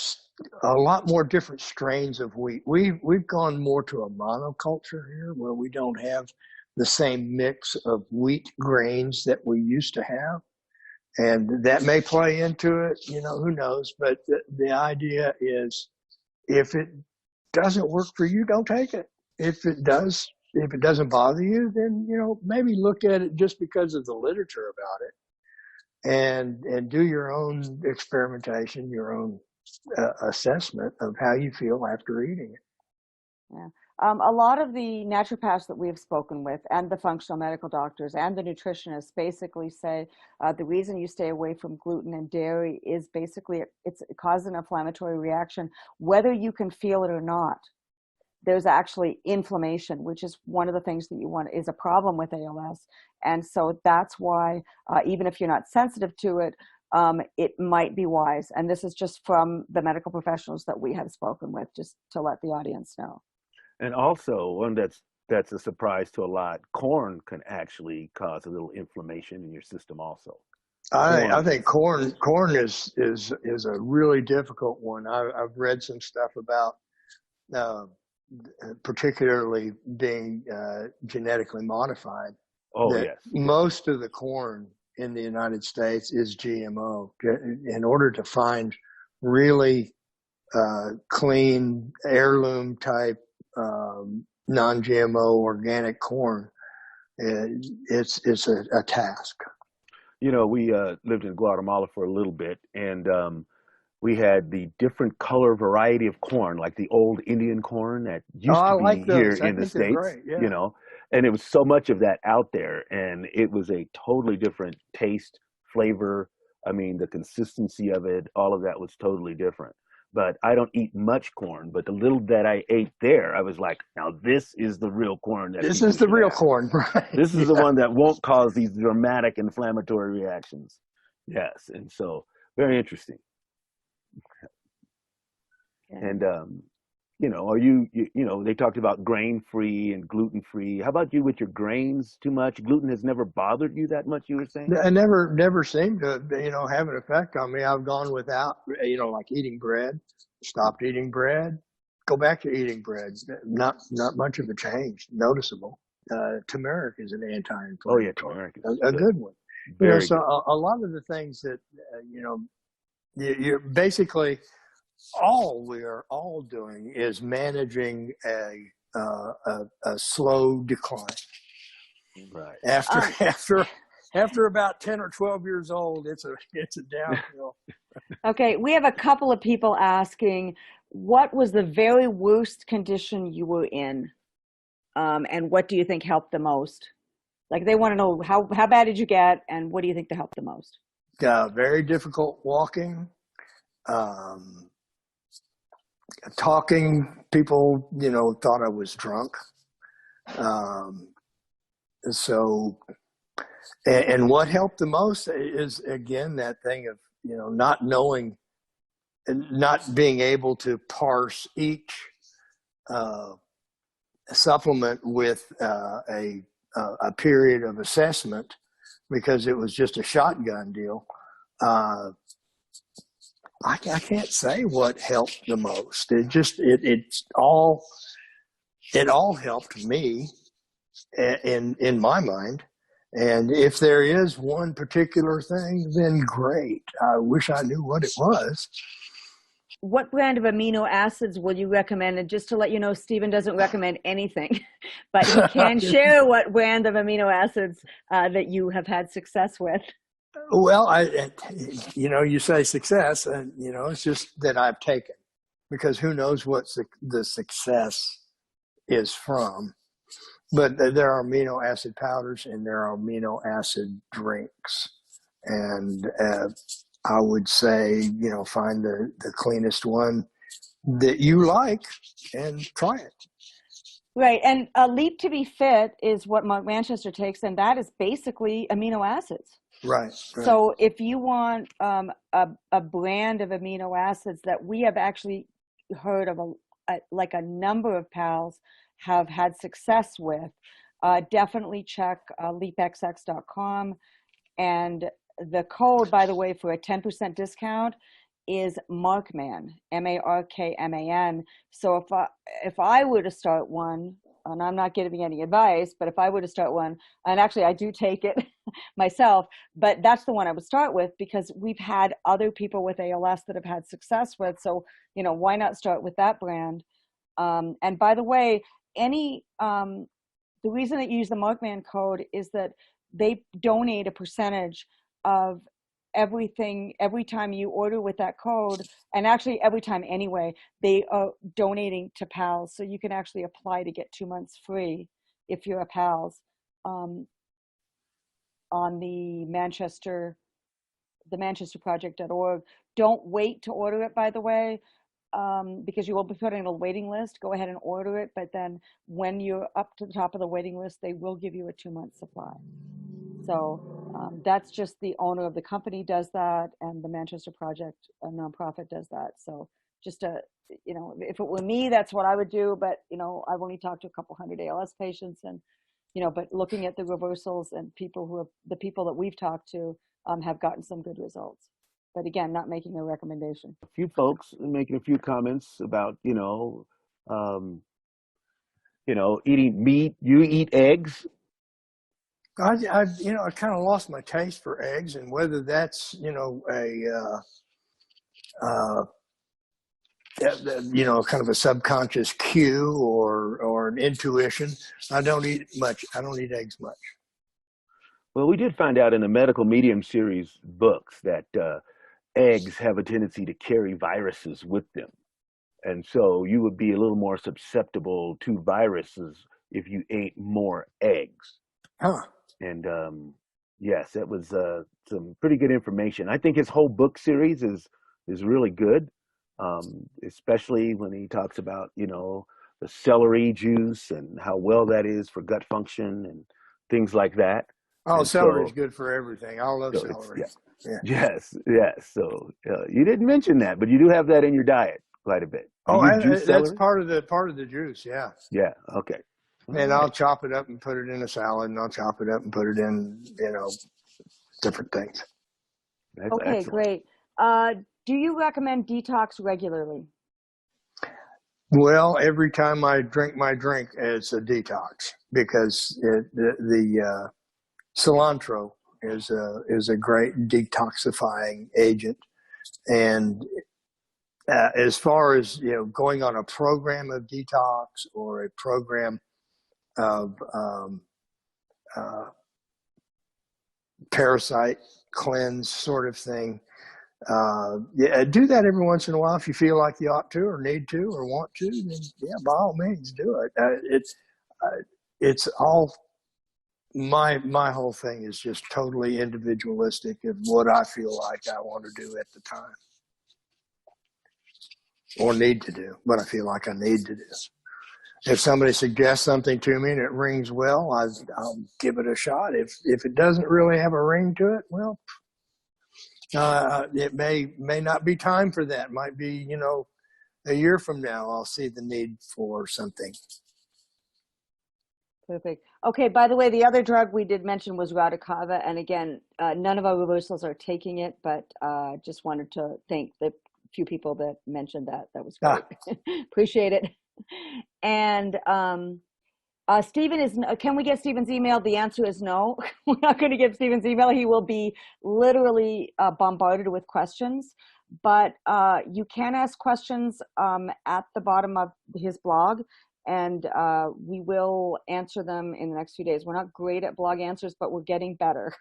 a lot more different strains of wheat. We've gone more to a monoculture here, where we don't have the same mix of wheat grains that we used to have, and that may play into it. Who knows? But the idea is, if it doesn't work for you, don't take it. If it does, if it doesn't bother you, then maybe look at it just because of the literature about it, and do your own experimentation, your own assessment of how you feel after eating it. Yeah. A lot of the naturopaths that we have spoken with, and the functional medical doctors and the nutritionists, basically say the reason you stay away from gluten and dairy is basically it causes an inflammatory reaction, whether you can feel it or not. There's actually inflammation, which is one of the things that you want, is a problem with ALS. And so that's why, even if you're not sensitive to it, it might be wise. And this is just from the medical professionals that we have spoken with, just to let the audience know. And also, one that's a surprise to a lot, corn can actually cause a little inflammation in your system also. I think corn is a really difficult one. I've read some stuff about particularly being genetically modified. Oh, yes. Most of the corn in the United States is GMO. In order to find really clean heirloom type non-GMO organic corn, it's a task. You know, we lived in Guatemala for a little bit, and we had the different color variety of corn, like the old Indian corn that Oh, used I to like be here those. I in the think they're States, great. you Yeah. know, and it was so much of that out there, and it was a totally different taste, flavor. I mean, the consistency of it, all of that was totally different. But I don't eat much corn, but the little that I ate there, I was like, now this is the real corn that This people is the should real have. corn, right? This is the Yeah. one that won't cause these dramatic inflammatory reactions. Yes, and so very interesting. Okay. And you know, are you know, they talked about grain free and gluten free. How about you with your grains too much? Gluten has never bothered you that much, you were saying? I never seemed to, have an effect on me. I've gone without, like eating bread, stopped eating bread, go back to eating bread. Not much of a change, noticeable. Turmeric is an Oh yeah, anti-inflammatory, turmeric is a good. good one. Very So good. a lot of the things that, you're basically all we're all doing is managing a slow decline. Right. After Um, after about 10 or 12 years old, it's a downhill. okay, we have a couple of people asking, what was the very worst condition you were in? And what do you think helped the most? Like they want to know how bad did you get and what do you think to help the most? Very difficult walking, um, talking. People, thought I was drunk. Um, so, and what helped the most is again that thing of not knowing and not being able to parse each uh, supplement with a period of assessment because it was just a shotgun deal. Uh, I can't say what helped the most. It all helped me in my mind. And if there is one particular thing, then great. I wish I knew what it was. What brand of amino acids would you recommend? And just to let you know, Stephen doesn't recommend anything, but he can share what brand of amino acids that you have had success with. Well, you say success, and it's just that I've taken, because who knows what the success is from. But there are amino acid powders and there are amino acid drinks, and I would say find the cleanest one that you like and try it. Right, and a leap to be fit is what Mark Manchester takes, and that is basically amino acids. Right. So if you want a brand of amino acids that we have actually heard of like a number of pals have had success with, definitely check leapxx.com. And the code, by the way, for a 10% discount is Markman, Markman. So if I were to start one, and I'm not giving any advice, but if I were to start one, and actually I do take it myself, but that's the one I would start with because we've had other people with ALS that have had success with. So, why not start with that brand? And by the way, the reason that you use the Markman code is that they donate a percentage of everything every time you order with that code, and actually every time anyway, they are donating to pals, so you can actually apply to get 2 months free if you're a pals on the manchesterproject.org. Don't wait to order it, by the way, because you will be put on a waiting list. Go ahead and order it, but then when you're up to the top of the waiting list, they will give you a 2-month supply. So that's just the owner of the company does that, and the Manchester Project, a nonprofit, does that. So just if it were me, that's what I would do. But I've only talked to a couple hundred ALS patients, and but looking at the reversals and the people that we've talked to have gotten some good results. But again, not making a recommendation. A few folks making a few comments about, eating meat. You eat eggs? I kind of lost my taste for eggs, and whether that's kind of a subconscious cue or an intuition. I don't eat eggs much. Well, we did find out in the medical medium series books that eggs have a tendency to carry viruses with them. And so you would be a little more susceptible to viruses if you ate more eggs. Huh. And yes, that was some pretty good information. I think his whole book series is really good, especially when he talks about, you know, the celery juice and how well that is for gut function and things like that. Oh, And celery is so, good for everything. I love so it's celery. yeah, Yeah. yes, yes. So you didn't mention that, but you do have that in your diet quite a bit. Do Oh, you juice that's celery? part of the juice. Yeah. Yeah. Okay. All And I'll right. chop it up and put it in a salad, and I'll chop it up and put it in, different things. That's Okay, excellent. great. Do you recommend detox regularly? Well, every time I drink my drink, it's a detox because the cilantro is a great detoxifying agent. And as far as going on a program of detox or a program of uh, parasite cleanse sort of thing, yeah, do that every once in a while if you feel like you ought to or need to or want to. Then yeah, by all means, do it. It's all my whole thing is just totally individualistic of what I feel like I want to do at the time or need to do, what I feel like I need to do. If somebody suggests something to me and it rings well, I'll give it a shot. If it doesn't really have a ring to it, well, it may not be time for that. Might be, a year from now, I'll see the need for something. Perfect. Okay, by the way, the other drug we did mention was Radicava, and again, none of our reversals are taking it, but just wanted to thank the few people that mentioned that. That was great. Ah, Appreciate it. And Stephen is, can we get Stephen's email? The answer is no. We're not going to give Stephen's email. He will be literally bombarded with questions, but you can ask questions at the bottom of his blog, and we will answer them in the next few days. We're not great at blog answers, but we're getting better.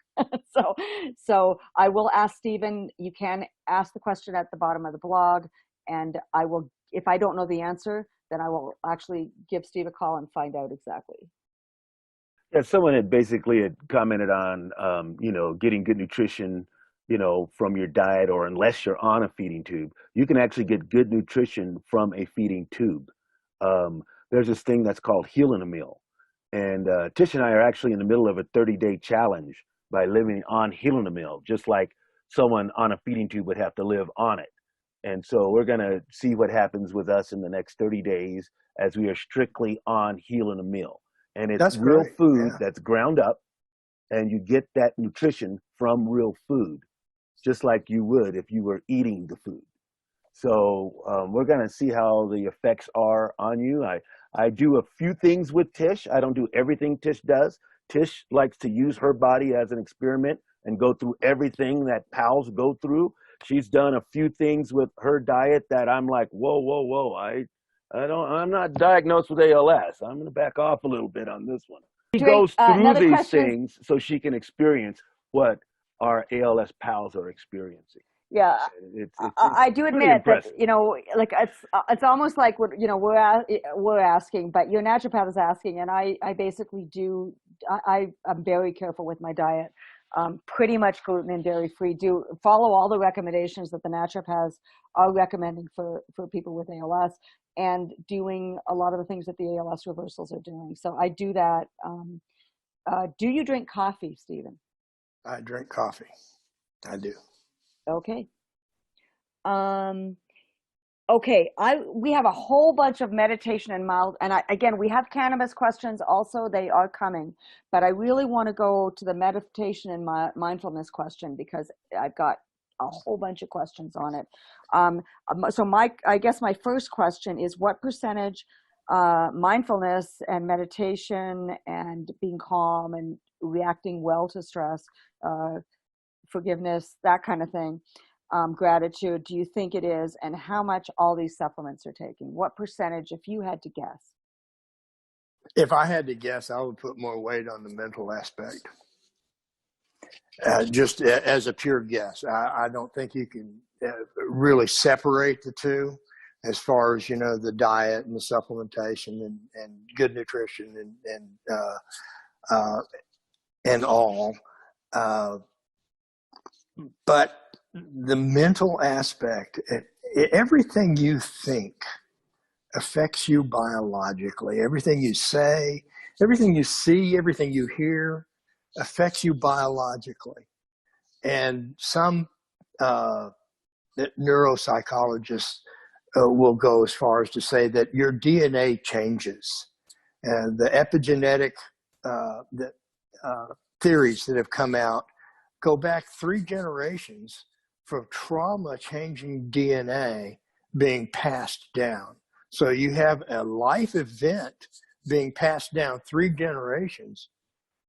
So I will ask Stephen. You can ask the question at the bottom of the blog, and I will, if I don't know the answer, then I will actually give Steve a call and find out exactly. Yeah, someone had commented on, getting good nutrition, from your diet, or unless you're on a feeding tube, you can actually get good nutrition from a feeding tube. There's this thing that's called healing a meal. And Tish and I are actually in the middle of a 30-day challenge by living on healing a meal, just like someone on a feeding tube would have to live on it. And so we're going to see what happens with us in the next 30 days as we are strictly on healing a meal. And it's that's real great. food Yeah. that's ground up, and you get that nutrition from real food, just like you would if you were eating the food. So we're going to see how the effects are on you. I do a few things with Tish. I don't do everything Tish does. Tish likes to use her body as an experiment and go through everything that pals go through. She's done a few things with her diet that I'm like, whoa, whoa, whoa. I'm not diagnosed with ALS. I'm going to back off a little bit on this one. She Drake, goes through another these question is, things so she can experience what our ALS pals are experiencing. yeah, It's I do pretty admit that, impressive. like it's almost like what, we're asking, but your naturopath is asking, and I basically do, I'm very careful with my diet. Pretty much gluten and dairy free. Do follow all the recommendations that the naturopaths are recommending for people with ALS, and doing a lot of the things that the ALS reversals are doing. So I do that. Do you drink coffee, Stephen? I drink coffee. I do. Okay. Okay, we have a whole bunch of meditation and mild, and again, we have cannabis questions also. They are coming, but I really want to go to the meditation and mindfulness question because I've got a whole bunch of questions on it. So I guess my first question is, what percentage mindfulness and meditation and being calm and reacting well to stress, forgiveness, that kind of thing, gratitude, do you think it is, and how much all these supplements are taking? What percentage, if you had to guess? If I had to guess, I would put more weight on the mental aspect. just as a pure guess. I don't think you can really separate the two as far as, the diet and the supplementation and good nutrition and all. But the mental aspect, everything you think affects you biologically. Everything you say, everything you see, everything you hear affects you biologically. And some neuropsychologists will go as far as to say that your DNA changes. And the epigenetic theories that have come out go back 3 generations for trauma changing DNA being passed down. So you have a life event being passed down 3 generations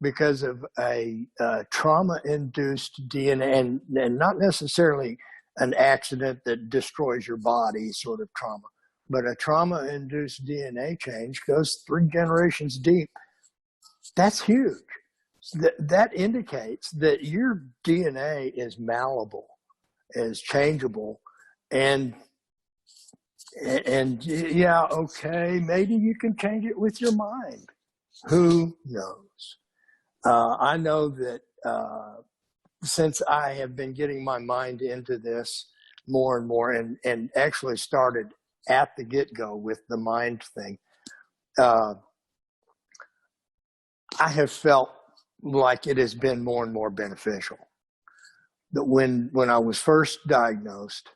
because of a trauma-induced DNA, and not necessarily an accident that destroys your body sort of trauma, but a trauma-induced DNA change goes 3 generations deep. That's huge. That indicates that your DNA is malleable, is changeable, and yeah, okay, maybe you can change it with your mind. Who knows? I know that since I have been getting my mind into this more and more, and actually started at the get-go with the mind thing, I have felt like it has been more and more beneficial. That when I was first diagnosed,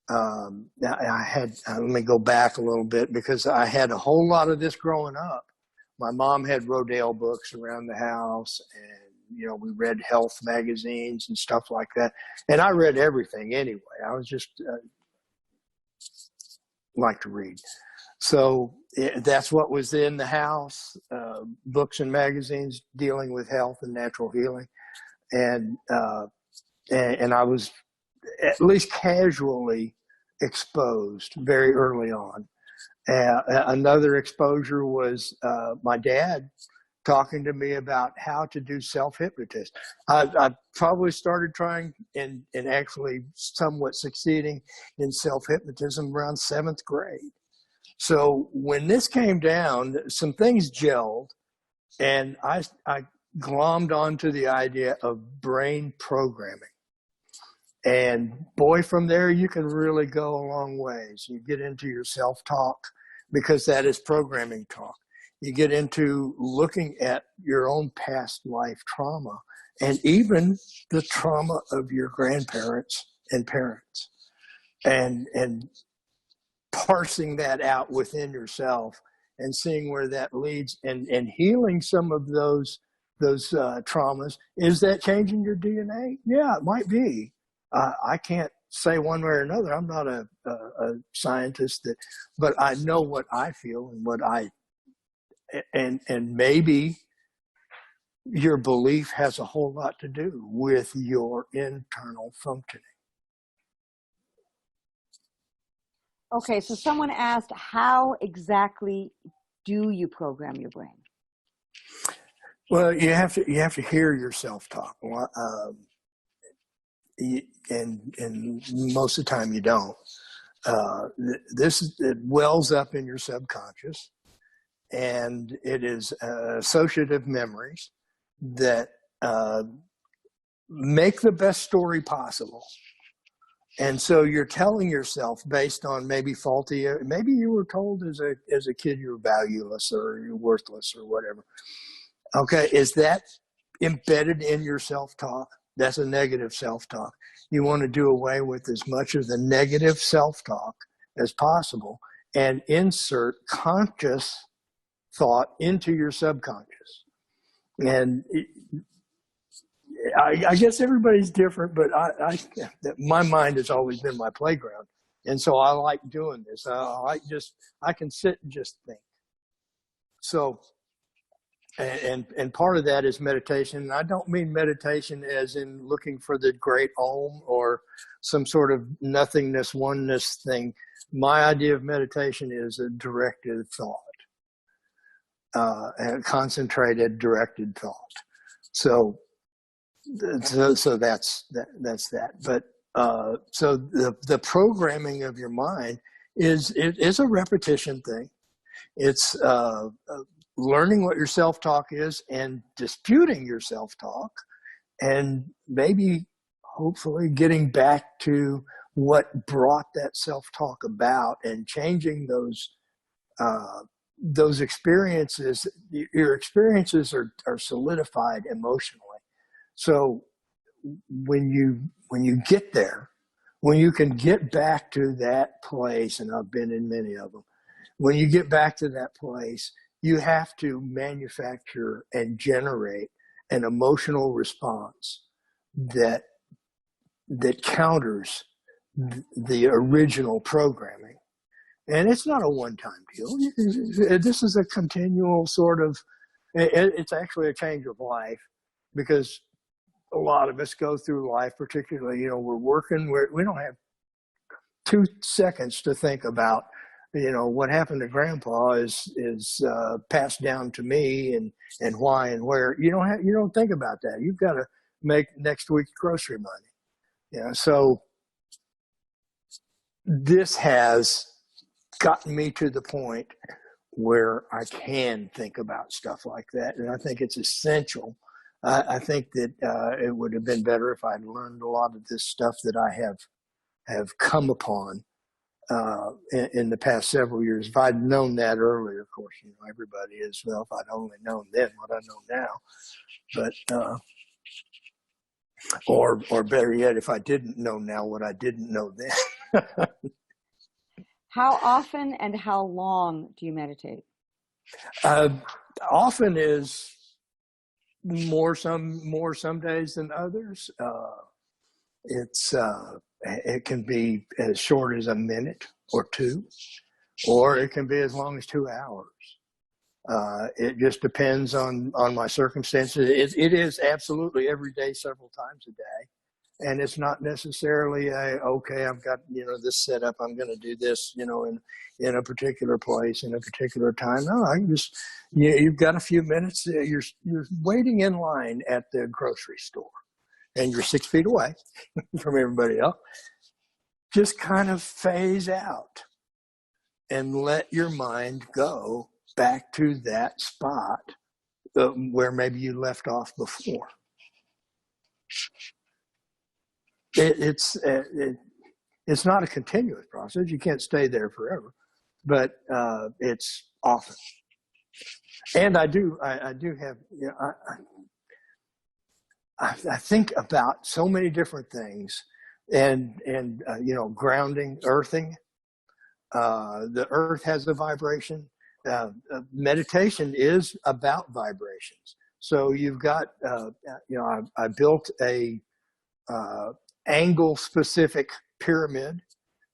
I had, let me go back a little bit, because I had a whole lot of this growing up. My mom had Rodale books around the house, and, we read health magazines and stuff like that. And I read everything anyway. I was just like to read. So that's what was in the house, books and magazines dealing with health and natural healing. And I was at least casually exposed very early on. Another exposure was my dad talking to me about how to do self-hypnosis. I probably started trying and actually somewhat succeeding in self-hypnotism around 7th grade. So when this came down, some things gelled, and I glommed onto the idea of brain programming. And boy, from there, you can really go a long ways. You get into your self-talk, because that is programming talk. You get into looking at your own past life trauma, and even the trauma of your grandparents and parents, and parsing that out within yourself and seeing where that leads, and healing some of those traumas. Is that changing your DNA? Yeah, it might be. I can't say one way or another. I'm not a scientist, but I know what I feel and maybe your belief has a whole lot to do with your internal functioning. Okay, so someone asked, how exactly do you program your brain? Well, you have to hear yourself talk. And most of the time you don't. It wells up in your subconscious, and it is associative memories that make the best story possible. And so you're telling yourself based on maybe maybe you were told as a kid you're valueless or you're worthless or whatever. Okay, is that embedded in your self-talk? That's a negative self-talk. You want to do away with as much of the negative self-talk as possible and insert conscious thought into your subconscious. And I guess everybody's different, but my mind has always been my playground. And so I like doing this. I can sit and just think. So, and part of that is meditation. And I don't mean meditation as in looking for the great Om or some sort of nothingness, oneness thing. My idea of meditation is a directed thought, a concentrated, directed thought. So so that's that. But so the programming of your mind is a repetition thing. It's learning what your self-talk is and disputing your self-talk, and maybe hopefully getting back to what brought that self-talk about and changing those experiences. Your experiences are solidified emotionally. So when you get there, when you can get back to that place, and I've been in many of them, when you get back to that place, you have to manufacture and generate an emotional response that counters the original programming. And it's not a one-time deal. This is a continual sort of, it's actually a change of life, because a lot of us go through life, particularly, we're working, we don't have 2 seconds to think about, what happened to grandpa is passed down to me, and why and where. You don't think about that. You've got to make next week's grocery money. So this has gotten me to the point where I can think about stuff like that. And I think it's essential. I think that it would have been better if I'd learned a lot of this stuff that I have come upon in the past several years. If I'd known that earlier, of course, everybody is, well, if I'd only known then what I know now. But, or better yet, if I didn't know now what I didn't know then. How often and how long do you meditate? Often is more some days than others. It can be as short as a minute or two, or it can be as long as 2 hours. It just depends on my circumstances. It is absolutely every day, several times a day. And it's not necessarily okay, I've got, this set up, I'm going to do this, in a particular place, in a particular time. No, I can just, you've got a few minutes, you're waiting in line at the grocery store, and you're 6 feet away from everybody else. Just kind of phase out and let your mind go back to that spot where maybe you left off before. It's not a continuous process. You can't stay there forever, but it's often. And I do have, I think about so many different things, and grounding, earthing. The earth has a vibration. Meditation is about vibrations. So you've got, I built a angle specific pyramid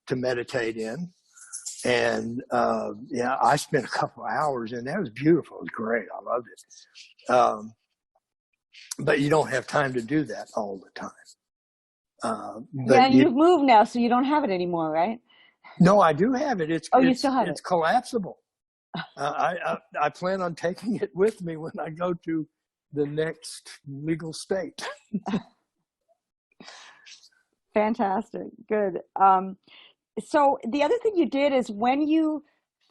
to meditate in, and I spent a couple of hours in that. It was beautiful. It was great. I loved it. But you don't have time to do that all the time. And you've moved now, so you don't have it anymore, right? No, I do have it. You still have it? It's collapsible. I plan on taking it with me when I go to the next legal state. Fantastic. Good. So the other thing you did is, when you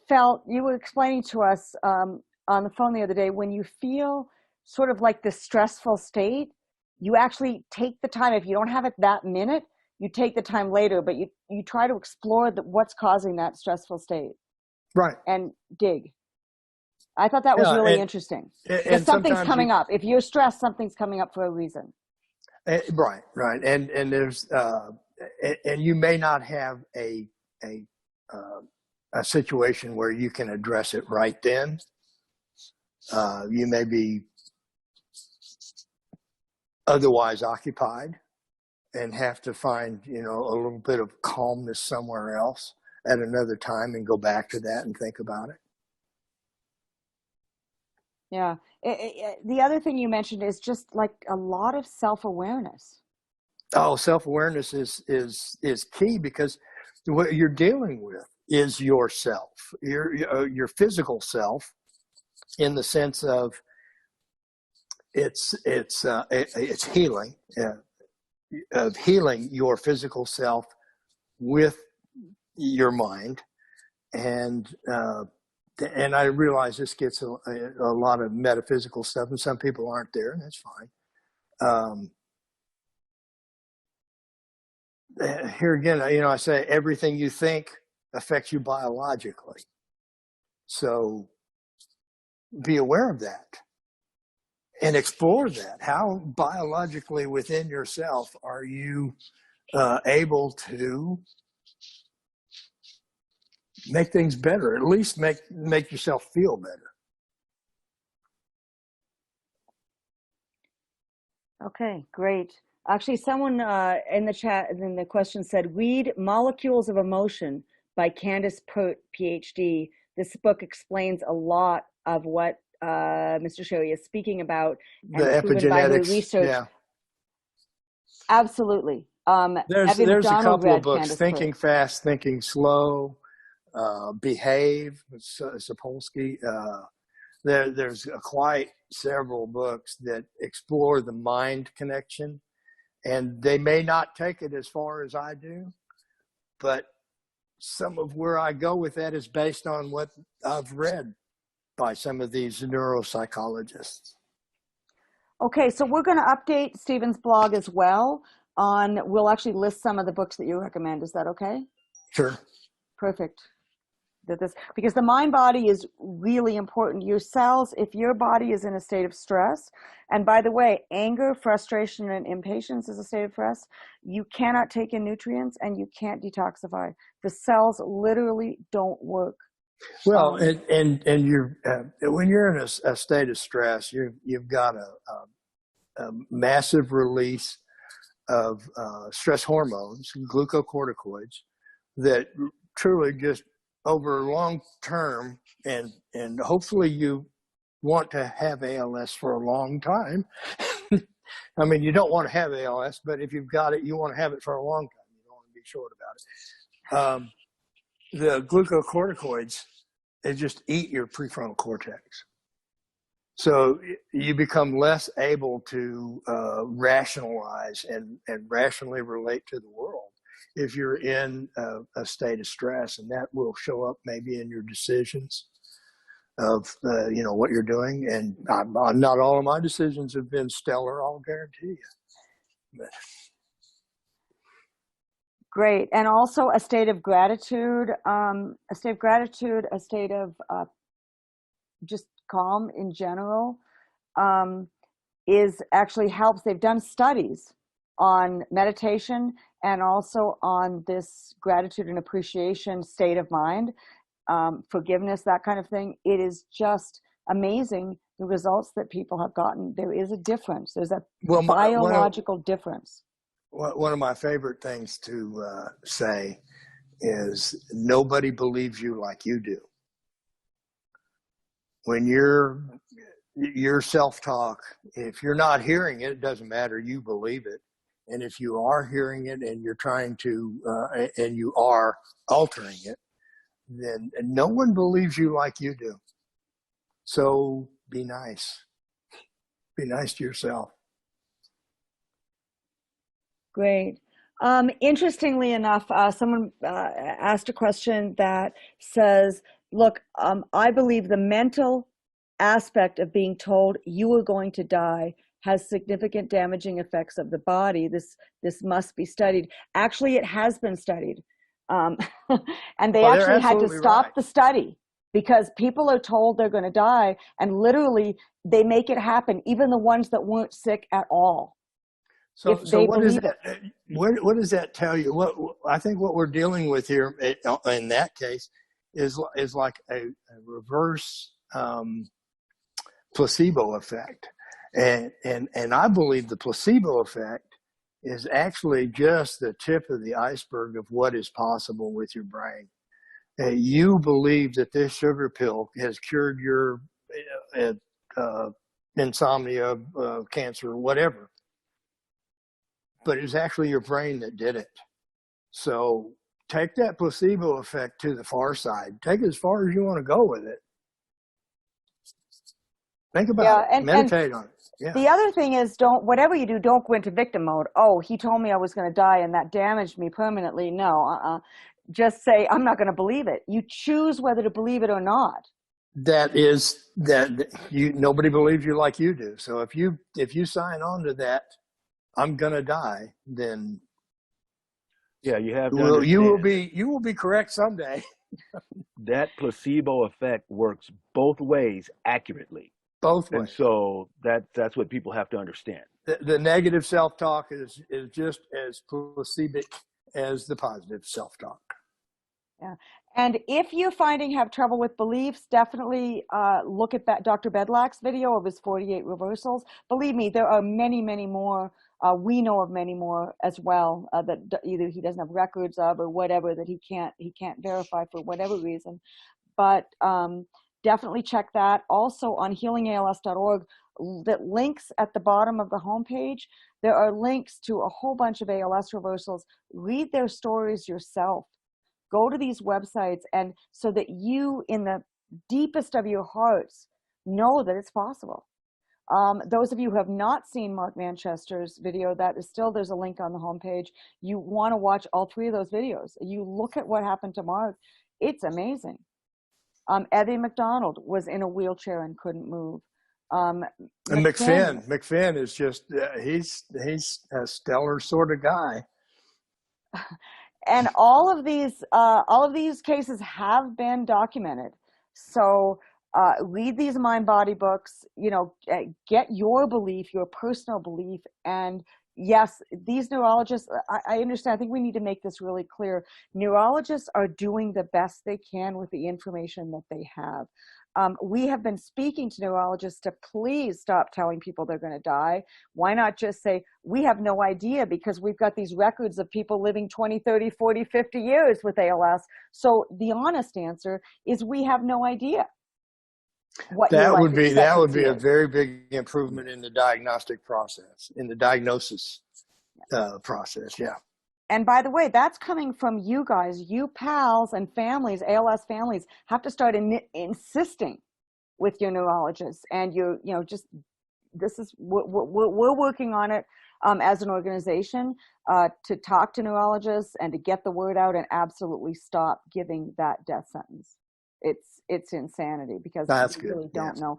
were explaining to us on the phone the other day, when you feel sort of like the stressful state, you actually take the time. If you don't have it that minute, you take the time later, but you try to explore what's causing that stressful state. Right. And dig. I thought that was really interesting. Because something's coming up. If you're stressed, something's coming up for a reason. Right. And there's, and you may not have a situation where you can address it right then. You may be otherwise occupied and have to find, a little bit of calmness somewhere else at another time and go back to that and think about it. Yeah. The other thing you mentioned is just like a lot of self-awareness. Oh, self-awareness is key, because what you're dealing with is yourself, your physical self, in the sense of it's healing, of healing your physical self with your mind, and I realize this gets a lot of metaphysical stuff, and some people aren't there, and that's fine. Here again, I say everything you think affects you biologically. So be aware of that and explore that. How biologically within yourself are you able to make things better, at least make yourself feel better? Okay, great. Actually, someone in the chat, in the question said, read Molecules of Emotion by Candace Pert, PhD. This book explains a lot of what Mr. Sherry is speaking about, and The proven by her epigenetics, research. yeah. Absolutely. There's Evie a McDonald couple of read books, Candace Thinking Pert. Fast, Thinking Slow, Behave, Sapolsky. There's quite several books that explore the mind connection, and they may not take it as far as I do, but some of where I go with that is based on what I've read by some of these neuropsychologists. Okay, so we're going to update Stephen's blog as well. We'll actually list some of the books that you recommend. Is that okay? Sure. Perfect. Because the mind body is really important. Your cells, if your body is in a state of stress, and by the way, anger, frustration, and impatience is a state of stress, you cannot take in nutrients and you can't detoxify. The cells literally don't work. Well, and you're when you're in a state of stress, you've got a massive release of stress hormones, glucocorticoids, that truly just over long term, and hopefully you want to have ALS for a long time. I mean, you don't want to have ALS, but if you've got it, you want to have it for a long time. You don't want to be short about it. The glucocorticoids, they just eat your prefrontal cortex. So you become less able to rationalize and rationally relate to the world if you're in a state of stress, and that will show up maybe in your decisions of what you're doing. And not all of my decisions have been stellar, I'll guarantee you. But. Great. And also a state of gratitude, a state of just calm in general, is actually helps. They've done studies on meditation and also on this gratitude and appreciation state of mind, forgiveness, that kind of thing. It is just amazing the results that people have gotten. There is a difference. There's a biological difference. One of my favorite things to say is nobody believes you like you do. When your self-talk, if you're not hearing it, it doesn't matter. You believe it. And if you are hearing it and you're trying to, and you are altering it, then no one believes you like you do. So be nice. Be nice to yourself. Great. Interestingly enough, someone asked a question that says, look, I believe the mental aspect of being told you are going to die has significant damaging effects of the body. This must be studied. Actually, it has been studied. And they actually had to stop the study because people are told they're going to die, and literally they make it happen, even the ones that weren't sick at all. So what is that? What does that tell you? What I think what we're dealing with here in that case is like a reverse placebo effect, and I believe the placebo effect is actually just the tip of the iceberg of what is possible with your brain. You believe that this sugar pill has cured your insomnia, cancer, whatever. But it was actually your brain that did it. So take that placebo effect to the far side. Take it as far as you want to go with it. Think about it. Meditate on it. Yeah. The other thing is, whatever you do, don't go into victim mode. Oh, he told me I was going to die and that damaged me permanently. No, just say, I'm not going to believe it. You choose whether to believe it or not. Nobody believes you like you do. So if you sign on to that, I'm going to die, then Yeah, you have to understand you will be correct someday. that placebo effect works both ways accurately. Both And ways. so that's what people have to understand. The negative self-talk is just as placebic as the positive self-talk. Yeah. And if you're finding have trouble with beliefs, definitely look at that Dr. Bedlack's video of his 48 reversals. Believe me, there are many, many more. We know of many more as well that either he doesn't have records of or whatever, that he can't verify for whatever reason. But definitely check that. Also on healingals.org, that links at the bottom of the homepage, there are links to a whole bunch of ALS reversals. Read their stories yourself. Go to these websites, and so that you, in the deepest of your hearts, know that it's possible. Those of you who have not seen Mark Manchester's video, there's a link on the homepage. You want to watch all 3 of those videos. You look at what happened to Mark. It's amazing. Eddie McDonald was in a wheelchair and couldn't move. And McFinn is just, he's a stellar sort of guy. And all of these cases have been documented. So read these mind body books, get your belief, your personal belief. And yes, these neurologists, I understand, I think we need to make this really clear. Neurologists are doing the best they can with the information that they have. We have been speaking to neurologists to please stop telling people they're going to die. Why not just say, we have no idea, because we've got these records of people living 20, 30, 40, 50 years with ALS. So the honest answer is we have no idea. That would be a very big improvement in the diagnostic process, in the diagnosis process. Yeah. And by the way, that's coming from you guys. You pals and families, ALS families, have to start insisting with your neurologists. And we're working on it as an organization to talk to neurologists and to get the word out and absolutely stop giving that death sentence. It's insanity, because we really don't know.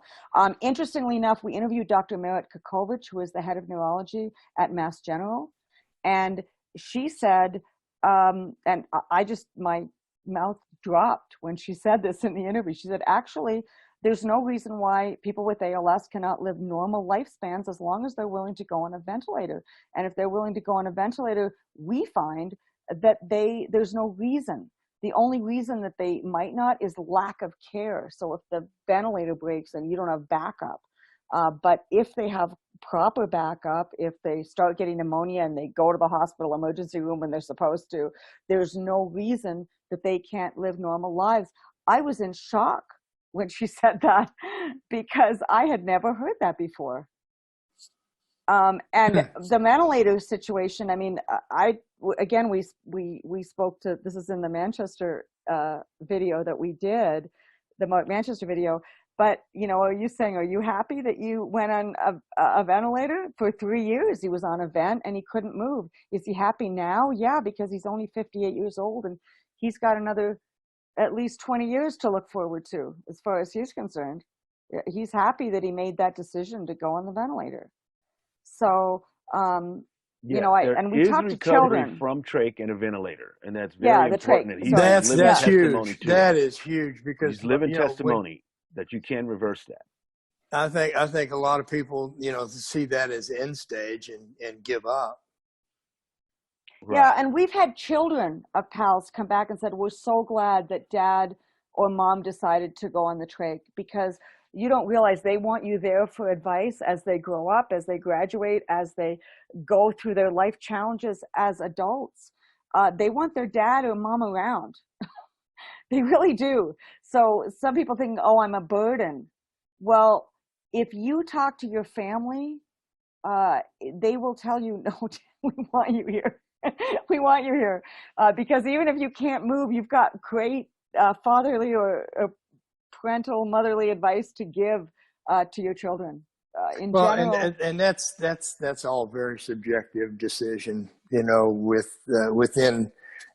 Interestingly enough, we interviewed Dr. Merit Kukovich, who is the head of neurology at Mass General, and she said, and my mouth dropped when she said this in the interview. She said, actually, there's no reason why people with ALS cannot live normal lifespans as long as they're willing to go on a ventilator. And if they're willing to go on a ventilator, we find that there's no reason. The only reason that they might not is lack of care. So if the ventilator breaks and you don't have backup, but if they have proper backup, if they start getting pneumonia and they go to the hospital emergency room when they're supposed to, there's no reason that they can't live normal lives. I was in shock when she said that, because I had never heard that before. And the ventilator situation, I mean, we spoke to, this is in the Manchester video that we did, the Manchester video. But, are you saying, are you happy that you went on a ventilator for 3 years? He was on a vent and he couldn't move. Is he happy now? Yeah, because he's only 58 years old and he's got another at least 20 years to look forward to, as far as he's concerned. He's happy that he made that decision to go on the ventilator. So, and we talked to children from trach and a ventilator, and that's very important. That's huge. That is huge, because he's living testimony that you can reverse that. I think a lot of people, see that as end stage and give up. Right. Yeah, and we've had children of pals come back and said, we're so glad that dad or mom decided to go on the trach, because you don't realize they want you there for advice as they grow up, as they graduate, as they go through their life challenges as adults. They want their dad or mom around. They really do. So some people think, oh, I'm a burden. Well, if you talk to your family, they will tell you, no, we want you here. We want you here. Because even if you can't move, you've got great fatherly or parental, motherly advice to give to your children. in Well, general. and that's all very subjective decision, within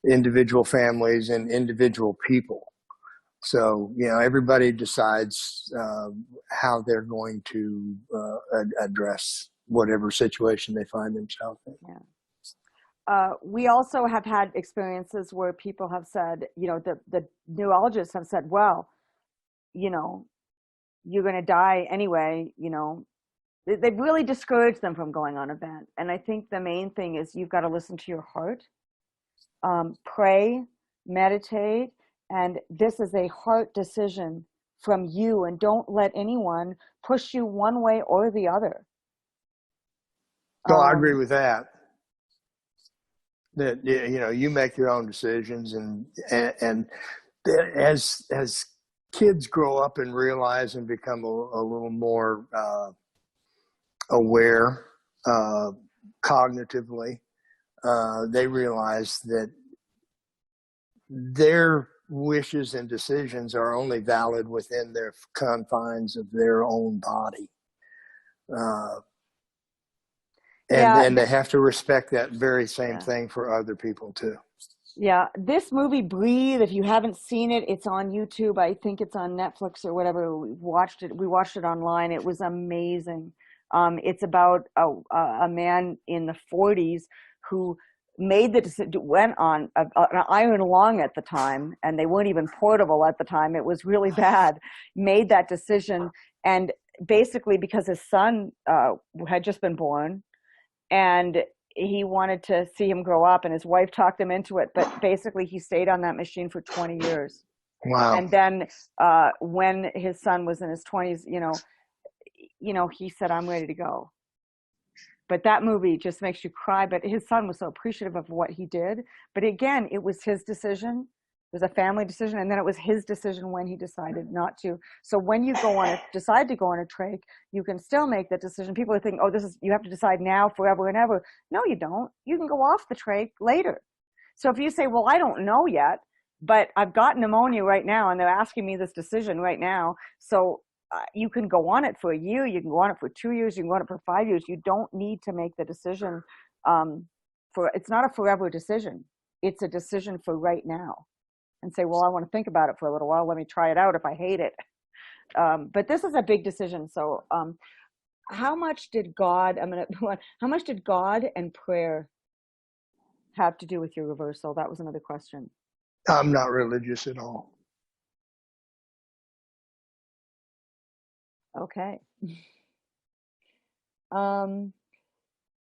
individual families and individual people. So, everybody decides how they're going to address whatever situation they find themselves in. Yeah. We also have had experiences where people have said, the neurologists have said, well, you're going to die anyway, they've really discouraged them from going on event. And I think the main thing is you've got to listen to your heart, pray, meditate, and this is a heart decision from you, and don't let anyone push you one way or the other. So I agree with that. That you make your own decisions, and as kids grow up and realize and become a little more aware cognitively, they realize that their wishes and decisions are only valid within their confines of their own body. And they have to respect that very same thing for other people too. Yeah, this movie Breathe, if you haven't seen it, it's on YouTube. I think it's on Netflix or whatever. We watched it online. It was amazing. It's about a man in the 40s who made the decision, went on an iron lung at the time, and they weren't even portable at the time. It was really bad. Made that decision, and basically because his son had just been born, and he wanted to see him grow up, and his wife talked him into it. But basically, he stayed on that machine for 20 years. Wow. And then when his son was in his 20s, he said, "I'm ready to go." But that movie just makes you cry. But his son was so appreciative of what he did. But again, it was his decision. It was a family decision, and then it was his decision when he decided not to. So when you decide to go on a trach, you can still make that decision. People are thinking, "Oh, you have to decide now, forever and ever." No, you don't. You can go off the trach later. So if you say, "Well, I don't know yet, but I've got pneumonia right now, and they're asking me this decision right now," so you can go on it for a year, you can go on it for 2 years, you can go on it for 5 years. You don't need to make the decision it's not a forever decision. It's a decision for right now. And say, "Well, I want to think about it for a little while. Let me try it out if I hate it." But this is a big decision. So how much did God and prayer have to do with your reversal? That was another question. I'm not religious at all. Okay.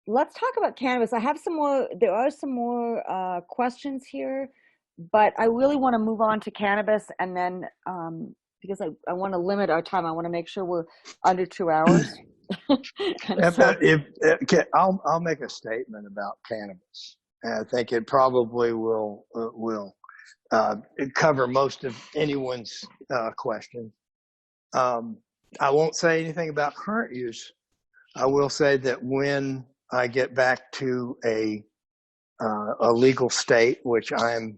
Let's talk about cannabis. There are some more questions here, but I really want to move on to cannabis, and then because I want to limit our time, I want to make sure we're under 2 hours. I'll make a statement about cannabis. And I think it probably will cover most of anyone's question. I won't say anything about current use. I will say that when I get back to a legal state, which I'm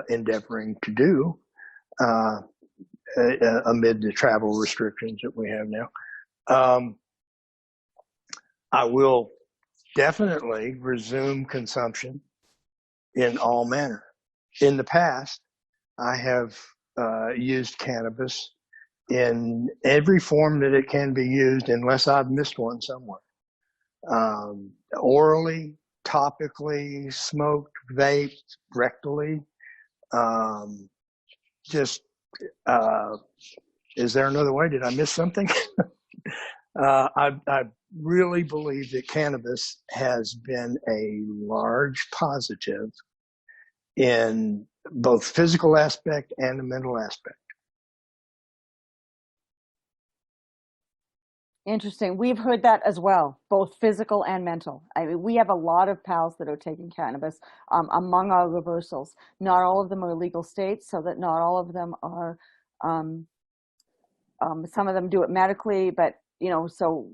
endeavoring to do amid the travel restrictions that we have now, I will definitely resume consumption in all manner. In the past, I have used cannabis in every form that it can be used, unless I've missed one somewhere. Orally, topically, smoked, vaped, rectally. Is there another way? Did I miss something? I really believe that cannabis has been a large positive in both physical aspect and the mental aspect. Interesting. We've heard that as well, both physical and mental. I mean, we have a lot of pals that are taking cannabis among our reversals. Not all of them are legal states, so that not all of them are, some of them do it medically, but, so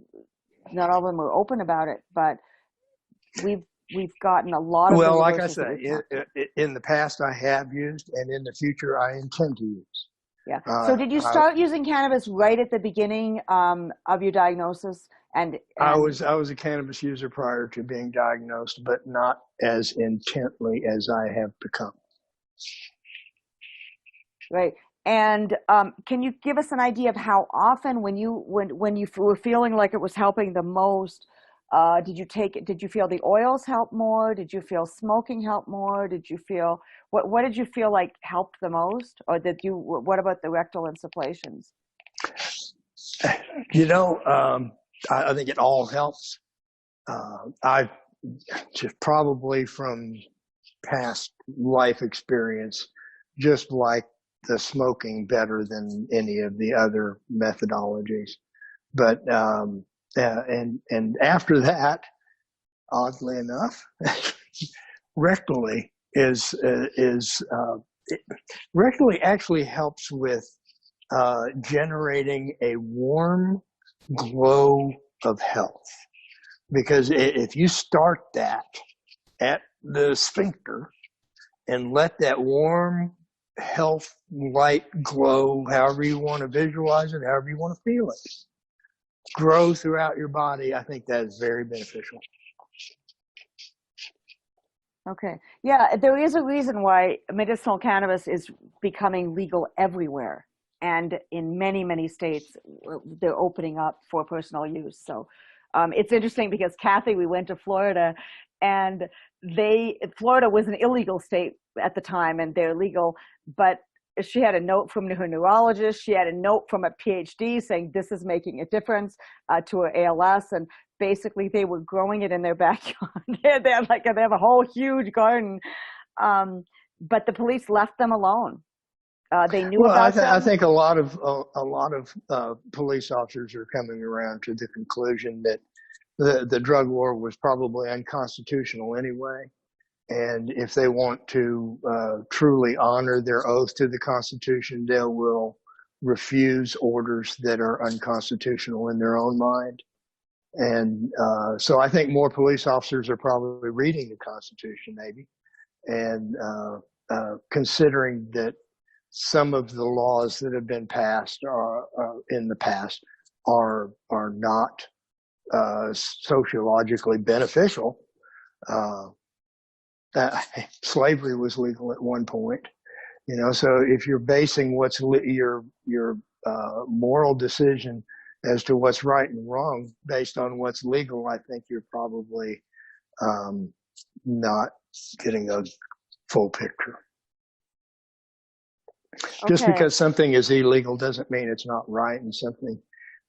not all of them are open about it, but we've gotten a lot of. Well, like I say, in the past I have used, and in the future I intend to use. Yeah. So did you start using cannabis right at the beginning of your diagnosis? I was a cannabis user prior to being diagnosed, but not as intently as I have become. Right. And can you give us an idea of how often, when you were feeling like it was helping the most, did you feel the oils help more? Did you feel smoking help more? Did you feel what did you feel like helped the most? Or what about the rectal insufflations? I think it all helps. I just probably from past life experience, just like the smoking better than any of the other methodologies. But and after that, oddly enough, rectally rectally actually helps with generating a warm glow of health. Because if you start that at the sphincter and let that warm health light glow, however you want to visualize it, however you want to feel it, grow throughout your body, I think that is very beneficial. Okay. Yeah, there is a reason why medicinal cannabis is becoming legal everywhere. And in many, many states, they're opening up for personal use. So it's interesting because Kathy, we went to Florida, and Florida was an illegal state at the time, and they're legal, but she had a note from her neurologist. She had a note from a PhD saying this is making a difference to her ALS, and basically they were growing it in their backyard. they have a whole huge garden, but the police left them alone. They knew about them. I think a lot of police officers are coming around to the conclusion that the drug war was probably unconstitutional anyway. And if they want to truly honor their oath to the Constitution, they will refuse orders that are unconstitutional in their own mind. And so I think more police officers are probably reading the Constitution, maybe, and considering that some of the laws that have been passed in the past are not sociologically beneficial. Slavery was legal at one point, so if you're basing what's your moral decision as to what's right and wrong based on what's legal, I think you're probably not getting a full picture. Okay. Just because something is illegal doesn't mean it's not right, and something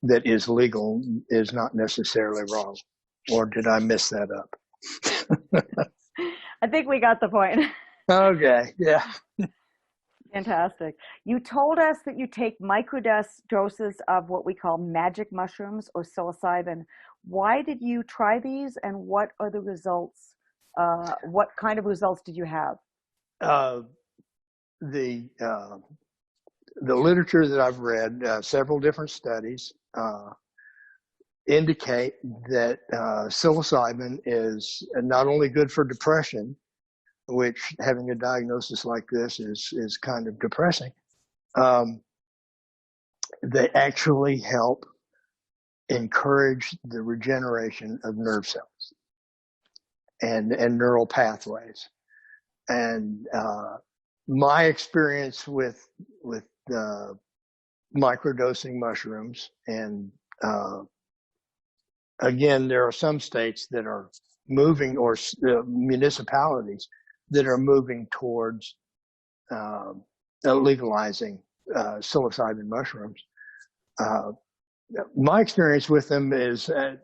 that is legal is not necessarily wrong. Or did I miss that up? I think we got the point. Okay, yeah. Fantastic. You told us that you take microdoses of what we call magic mushrooms or psilocybin. Why did you try these, and what are the results? What kind of results did you have? The literature that I've read, several different studies, indicate that psilocybin is not only good for depression, which having a diagnosis like this is kind of depressing. They actually help encourage the regeneration of nerve cells and neural pathways. And my experience with microdosing mushrooms, and again, there are some states that are moving, or municipalities that are moving towards legalizing psilocybin mushrooms. My experience with them is at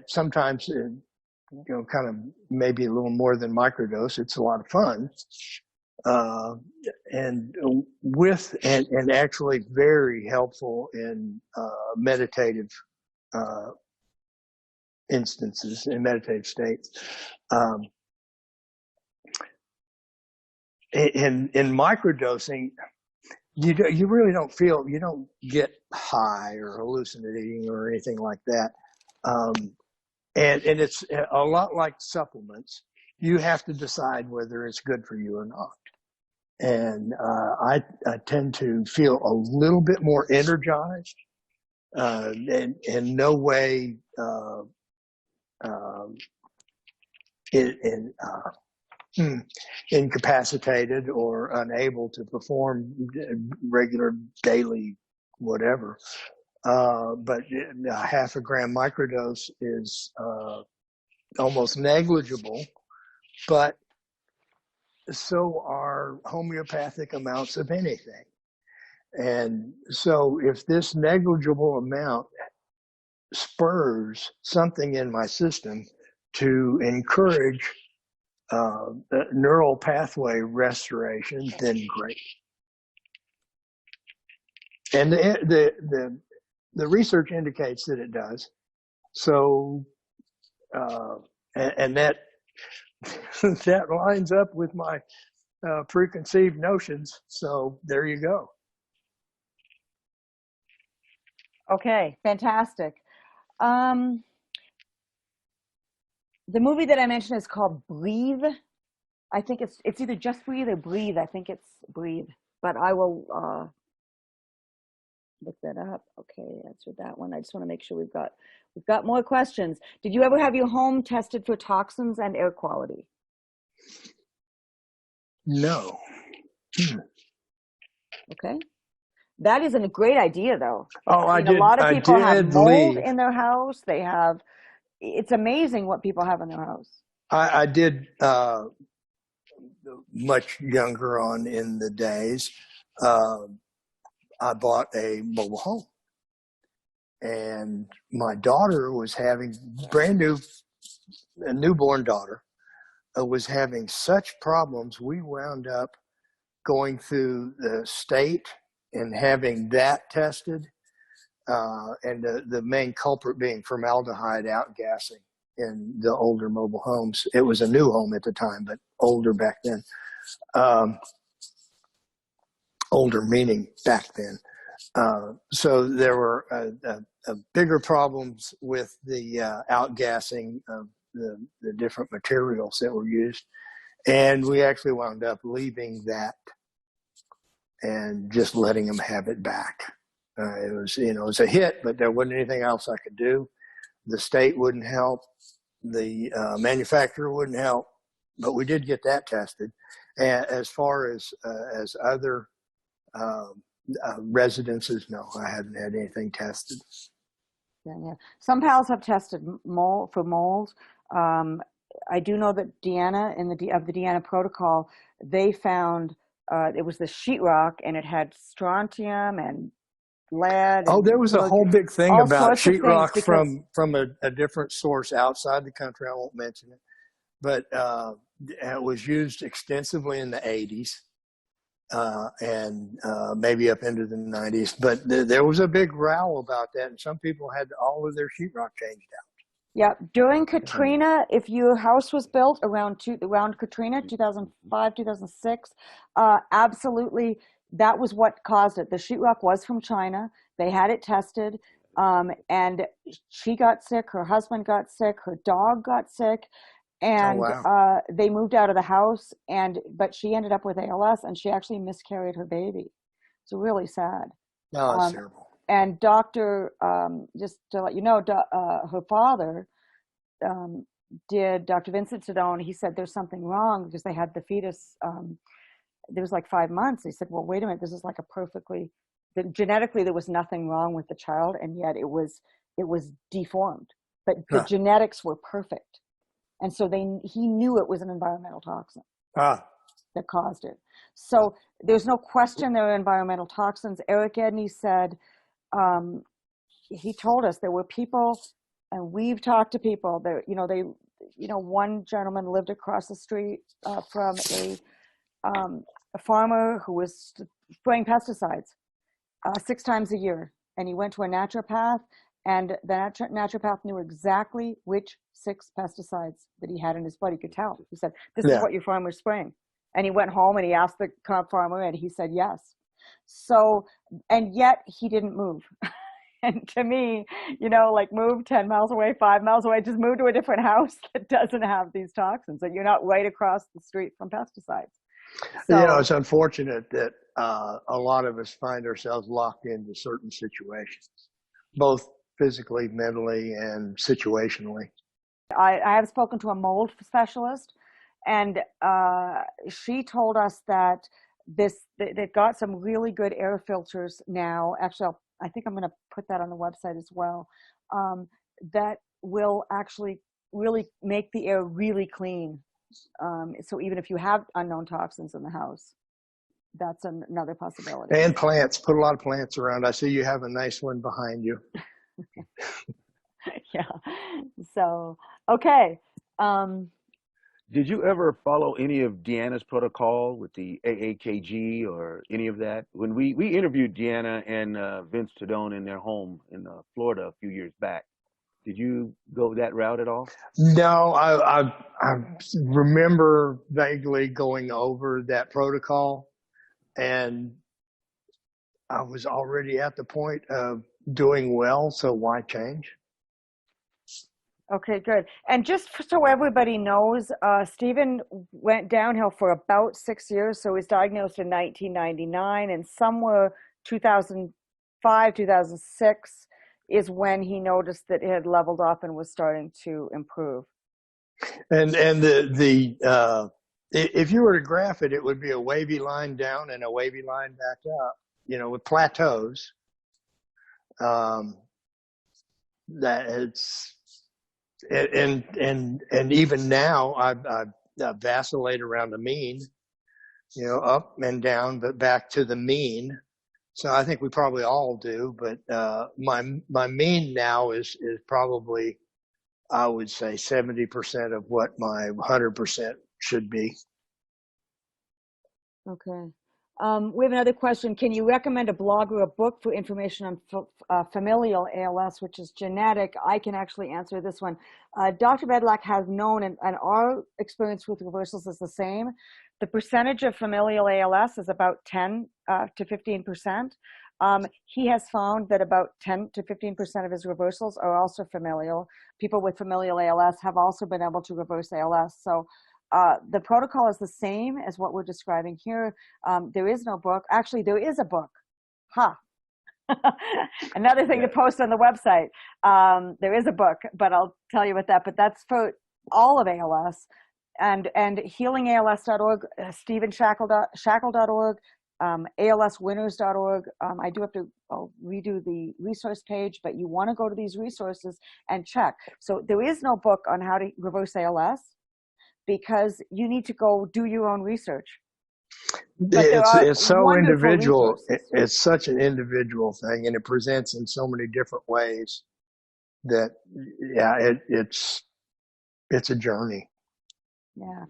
sometimes, kind of maybe a little more than microdose. It's a lot of fun. And actually very helpful in meditative instances, in meditative states. In microdosing, you really don't you don't get high or hallucinating or anything like that. And it's a lot like supplements. You have to decide whether it's good for you or not. and I tend to feel a little bit more energized, and in no way in, incapacitated or unable to perform regular daily whatever. But a half a gram microdose is almost negligible, but so are homeopathic amounts of anything. And so if this negligible amount spurs something in my system to encourage neural pathway restoration, then great. And the research indicates that it does. So, and that that lines up with my preconceived notions. So there you go. Okay, fantastic. The movie that I mentioned is called Breathe. I think it's either Just Breathe or Breathe. I think it's Breathe, but I will look that up. Okay, answered that one. I just want to make sure we've got more questions. Did you ever have your home tested for toxins and air quality? No. Okay. That isn't a great idea, though. Oh, I mean, a lot of people have mold leave. in their house. It's amazing what people have in their house. I did much younger on in the days. I bought a mobile home, and my daughter was having a newborn daughter was having such problems. We wound up going through the state and having that tested, and the main culprit being formaldehyde outgassing in the older mobile homes. It was a new home at the time, but older back then. Older meaning back then. So there were bigger problems with the outgassing of the different materials that were used. And we actually wound up leaving that and just letting them have it back. It was a hit, but there wasn't anything else I could do. The state wouldn't help. The manufacturer wouldn't help, but we did get that tested. And as far as other residences, no, I hadn't had anything tested. Yeah. Some pals have tested for mold. I do know that Deanna, of the Deanna protocol, they found it was the sheetrock, and it had strontium and lead. Oh, there was a whole big thing about sheetrock from a different source outside the country. I won't mention it, but it was used extensively in the 80s. And maybe up into the 90s. But there was a big row about that, and some people had all of their sheetrock changed out. Yeah, during Katrina, if your house was built around Katrina, 2005, 2006, absolutely, that was what caused it. The sheetrock was from China. They had it tested, and she got sick, her husband got sick, her dog got sick. And they moved out of the house, but she ended up with ALS, and she actually miscarried her baby. It's really sad. No, it's terrible. And just to let you know, her father did Dr. Vincent Sedone. He said there's something wrong because they had the fetus. There was like 5 months. He said, well, wait a minute, this is like genetically there was nothing wrong with the child, and yet it was deformed. But the genetics were perfect. And so he knew it was an environmental toxin that caused it. So there's no question there are environmental toxins. Eric Edney said, he told us there were people, and we've talked to people that, one gentleman lived across the street from a farmer who was spraying pesticides 6 times a year. And he went to a naturopath, and the naturopath knew exactly which 6 pesticides that he had in his blood. He could tell. He said, this is what your farmer's spraying. And he went home and he asked the farmer, and he said yes. So, and yet he didn't move. And to me, move 10 miles away, 5 miles away, just move to a different house that doesn't have these toxins. So you're not right across the street from pesticides. So, It's unfortunate that a lot of us find ourselves locked into certain situations, both physically, mentally, and situationally. I have spoken to a mold specialist, and she told us that they've got some really good air filters now. Actually, I think I'm going to put that on the website as well. That will actually really make the air really clean. So even if you have unknown toxins in the house, that's another possibility. And plants, put a lot of plants around. I see you have a nice one behind you. Yeah. So, okay. Did you ever follow any of Deanna's protocol with the AAKG or any of that? When we interviewed Deanna and Vince Tadone in their home in Florida a few years back, did you go that route at all? No, I remember vaguely going over that protocol, and I was already at the point of doing well, so why change? Okay, good. And just so everybody knows, Stephen went downhill for about 6 years. So he was diagnosed in 1999, and somewhere 2005, 2006 is when he noticed that it had leveled off and was starting to improve. And if you were to graph it, it would be a wavy line down and a wavy line back up, with plateaus. That it's and even now I vacillate around the mean, up and down, but back to the mean. So I think we probably all do, but my mean now is probably, I would say, 70% of what my 100% should be. Okay. We have another question. Can you recommend a blog or a book for information on familial ALS, which is genetic? I can actually answer this one. Dr. Bedlack has known, and our experience with reversals is the same. The percentage of familial ALS is about 10 to 15%. He has found that about 10 to 15% of his reversals are also familial. People with familial ALS have also been able to reverse ALS. So the protocol is the same as what we're describing here. There is no book. Actually, there is a book. Ha! Another thing to post on the website. There is a book, but I'll tell you about that. But that's for all of ALS. And healingals.org, StephenShackle.org, ALSwinners.org. I do have to redo the resource page, but you want to go to these resources and check. So there is no book on how to reverse ALS, because you need to go do your own research. But it's so individual. Resources. It's such an individual thing, and it presents in so many different ways that, it's a journey. Yeah.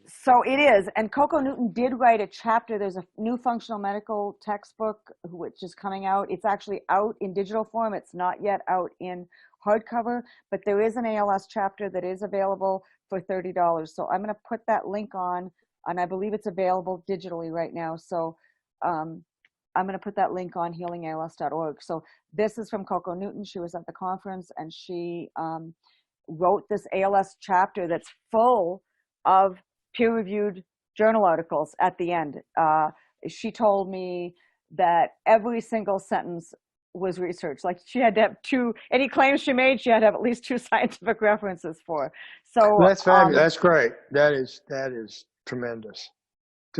So it is. And Coco Newton did write a chapter. There's a new functional medical textbook, which is coming out. It's actually out in digital form. It's not yet out in hardcover, but there is an ALS chapter that is available for $30. So I'm going to put that link on, and I believe it's available digitally right now. So I'm going to put that link on healingals.org. So this is from Coco Newton. She was at the conference, and she wrote this ALS chapter that's full of peer-reviewed journal articles at the end. She told me that every single sentence was research. Like, she had to have any claims she made, she had to have at least 2 scientific references for. So that's fabulous. That's great. That is tremendous.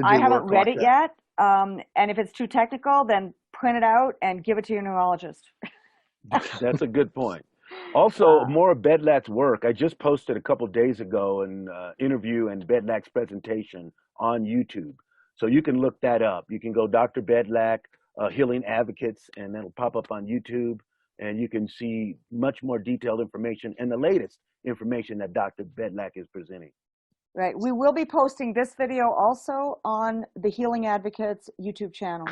I haven't read it yet. And if it's too technical, then print it out and give it to your neurologist. That's a good point. Also, more of Bedlack's work. I just posted a couple days ago an interview and Bedlack's presentation on YouTube. So you can look that up. You can go Dr. Bedlack, Healing Advocates, and that'll pop up on YouTube. And you can see much more detailed information and the latest information that Dr. Bedlack is presenting. Right. We will be posting this video also on the Healing Advocates YouTube channel.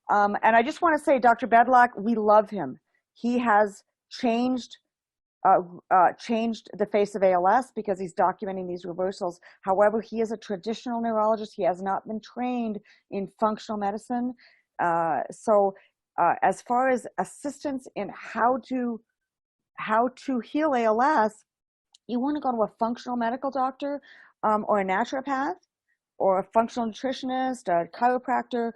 And I just want to say, Dr. Bedlack, we love him. He has changed the face of ALS because he's documenting these reversals. However, he is a traditional neurologist. He has not been trained in functional medicine. So as far as assistance in how to heal ALS, you want to go to a functional medical doctor or a naturopath or a functional nutritionist, a chiropractor.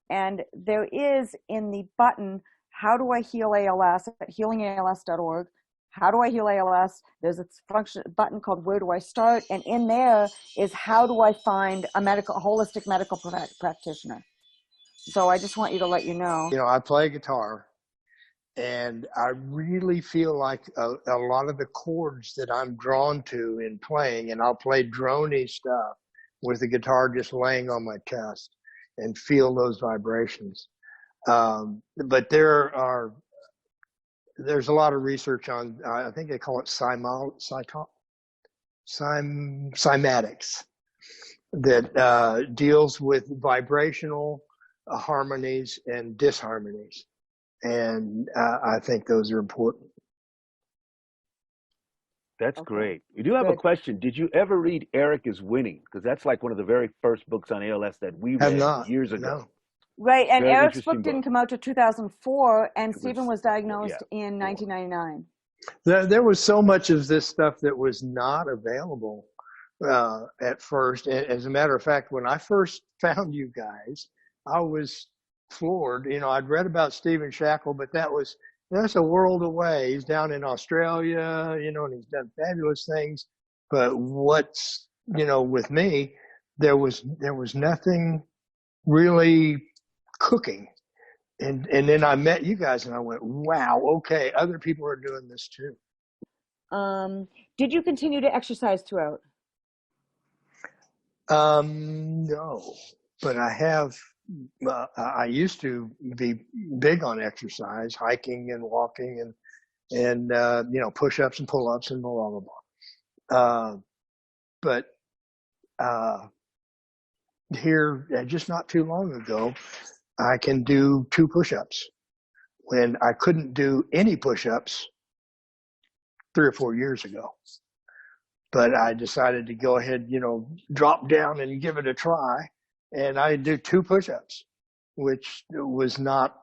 And there is in the button, how do I heal ALS at healingals.org. How do I heal ALS? There's a button called Where Do I Start? And in there is how do I find a holistic medical practitioner? So I just want you to let you know. You know, I play guitar, and I really feel like a lot of the chords that I'm drawn to in playing, and I'll play droney stuff with the guitar just laying on my chest and feel those vibrations. But there's a lot of research on, I think they call it cymatics, that deals with vibrational harmonies and disharmonies. And I think those are important. That's Okay. great. You do have a Good. question. Did you ever read Eric is Winning? Because that's like one of the very first books on ALS that we Have read not. years ago. No. Right, and Very Eric's interesting book didn't book. come out to 2004, and It Stephen was yeah, diagnosed in 1999. There was so much of this stuff that was not available at first. As a matter of fact, when I first found you guys, I was floored. You know, I'd read about Stephen Shackle, but that's a world away. He's down in Australia, you know, and he's done fabulous things. But what's, you know, with me, there was nothing really cooking. And then I met you guys and I went, wow, okay, other people are doing this too. Did you continue to exercise throughout? No, but I have, I used to be big on exercise, hiking and walking and you know, push-ups and pull-ups and blah, blah, blah. But here, just not too long ago, I can do 2 push-ups when I couldn't do any push-ups 3 or 4 years ago. But I decided to go ahead, you know, drop down and give it a try. And I do 2 push-ups, which was not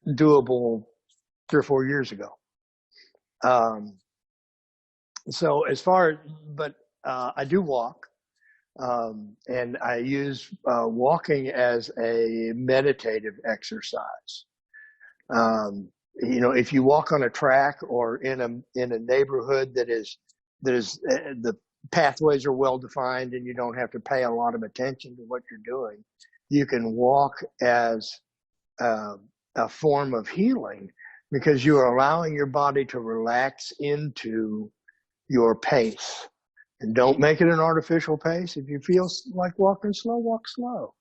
doable 3 or 4 years ago. So I do walk. And I use walking as a meditative exercise. You know, if you walk on a track or in a neighborhood that is the pathways are well defined and you don't have to pay a lot of attention to what you're doing, you can walk as a form of healing because you are allowing your body to relax into your pace. And don't make it an artificial pace. If you feel like walking slow, walk slow.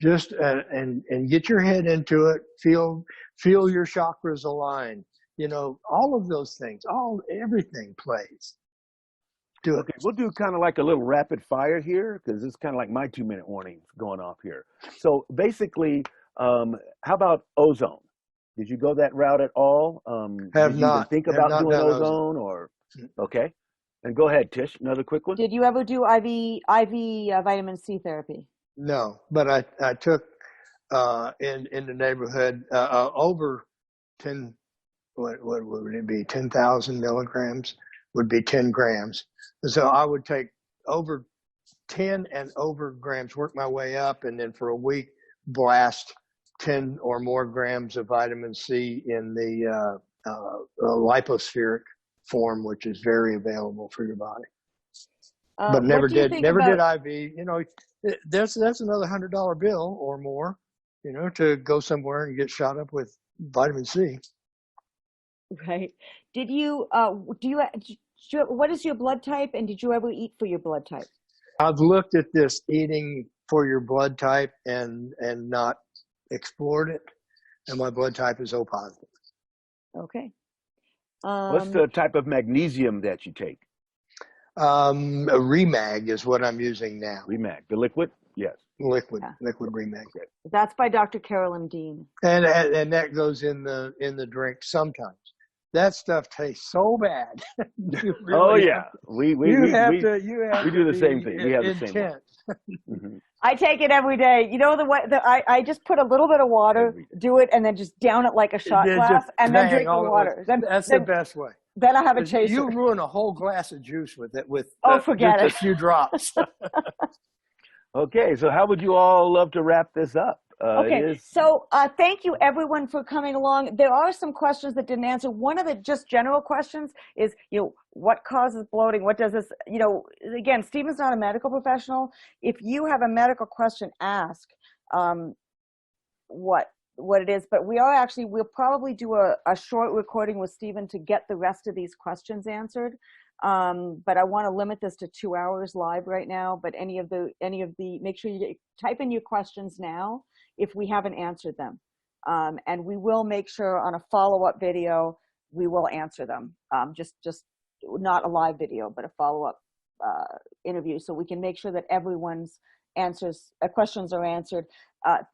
Just and get your head into it. Feel your chakras align. You know, all of those things. Everything plays. Do it. Okay, we'll do kind of like a little rapid fire here because it's kind of like my 2-minute warning going off here. So basically, how about ozone? Did you go that route at all? Have did you not. even think Have about not doing done ozone or? Okay. And go ahead, Tish. Another quick one. Did you ever do IV vitamin C therapy? No, but I took in the neighborhood over 10. What would it be? 10,000 milligrams would be 10 grams. So I would take over 10 and over grams, work my way up, and then for a week blast 10 or more grams of vitamin C in the lipospheric form, which is very available for your body. But never did IV. You know, that's another $100 bill or more, you know, to go somewhere and get shot up with vitamin C. Right. Did you what is your blood type, and did you ever eat for your blood type? I've looked at this eating for your blood type and not explored it, and my blood type is O positive. Okay. What's the type of magnesium that you take? A Remag is what I'm using now. Remag, the liquid? Yes. Liquid Remag. Okay. That's by Dr. Carolyn Dean. And that goes in the drink sometimes. That stuff tastes so bad. Oh yeah, we do the same thing. We have the same intent. one. I take it every day. You know I just put a little bit of water, do it, and then just down it like a shot glass, and then drink the water. That's the best way. Then I have a chaser. You ruin a whole glass of juice with it with forget just it. a few drops. Okay, so how would you all love to wrap this up? It Okay, is, so thank you everyone for coming along. There are some questions that didn't answer. One of the just general questions is, what causes bloating? What does this, again, Stephen's not a medical professional. If you have a medical question, ask what it is. But we'll probably do a short recording with Stephen to get the rest of these questions answered. But I want to limit this to 2 hours live right now. But make sure you type in your questions now if we haven't answered them. And we will make sure on a follow-up video, we will answer them. Just not a live video, but a follow-up interview, so we can make sure that everyone's questions are answered.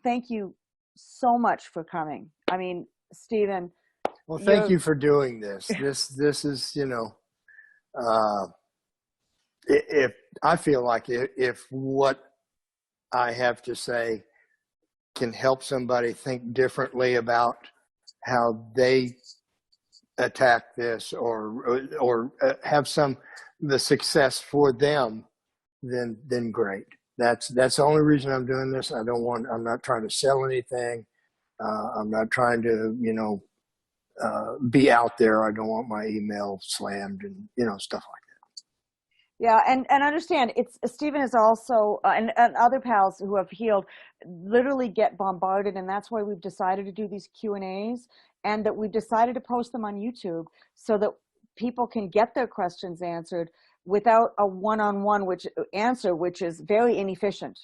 Thank you so much for coming. I mean, Stephen. Well, thank you for doing this. This is, if I feel like if what I have to say can help somebody think differently about how they attack this or have the success for them, then great. That's the only reason I'm doing this. I'm not trying to sell anything. I'm not trying to, be out there. I don't want my email slammed and, stuff like that. Yeah, and understand, Stephen is also, and other pals who have healed, literally get bombarded, and that's why we've decided to do these Q&As, and that we've decided to post them on YouTube so that people can get their questions answered without a one-on-one answer, which is very inefficient.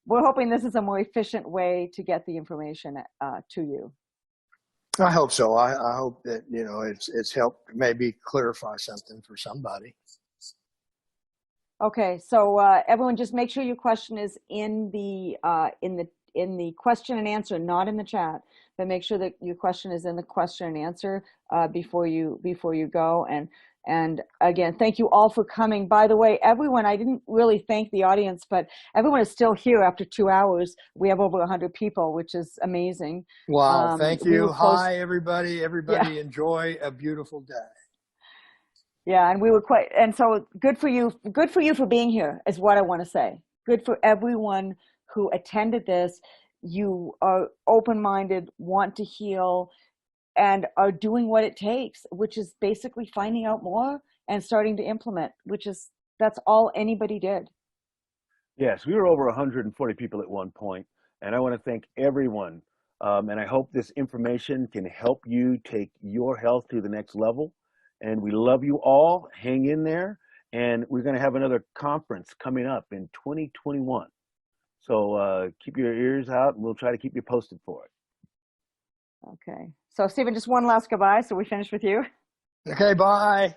We're hoping this is a more efficient way to get the information to you. I hope so. I hope that, it's helped maybe clarify something for somebody. Okay, so everyone, just make sure your question is in the question and answer, not in the chat, but make sure that your question is in the question and answer before you go. And again, thank you all for coming. By the way, everyone, I didn't really thank the audience, but everyone is still here after 2 hours. We have over 100 people, which is amazing. Wow, thank you. Hi, everybody. Everybody Yeah. enjoy a beautiful day. Yeah, and so good for you for being here is what I want to say. Good for everyone who attended this. You are open-minded, want to heal, and are doing what it takes, which is basically finding out more and starting to implement, that's all anybody did. yes, we were over 140 people at one point, and I want to thank everyone. And I hope this information can help you take your health to the next level. And we love you all. Hang in there. And we're going to have another conference coming up in 2021. So keep your ears out, and we'll try to keep you posted for it. Okay. So, Stephen, just one last goodbye, so we finish with you. Okay, bye.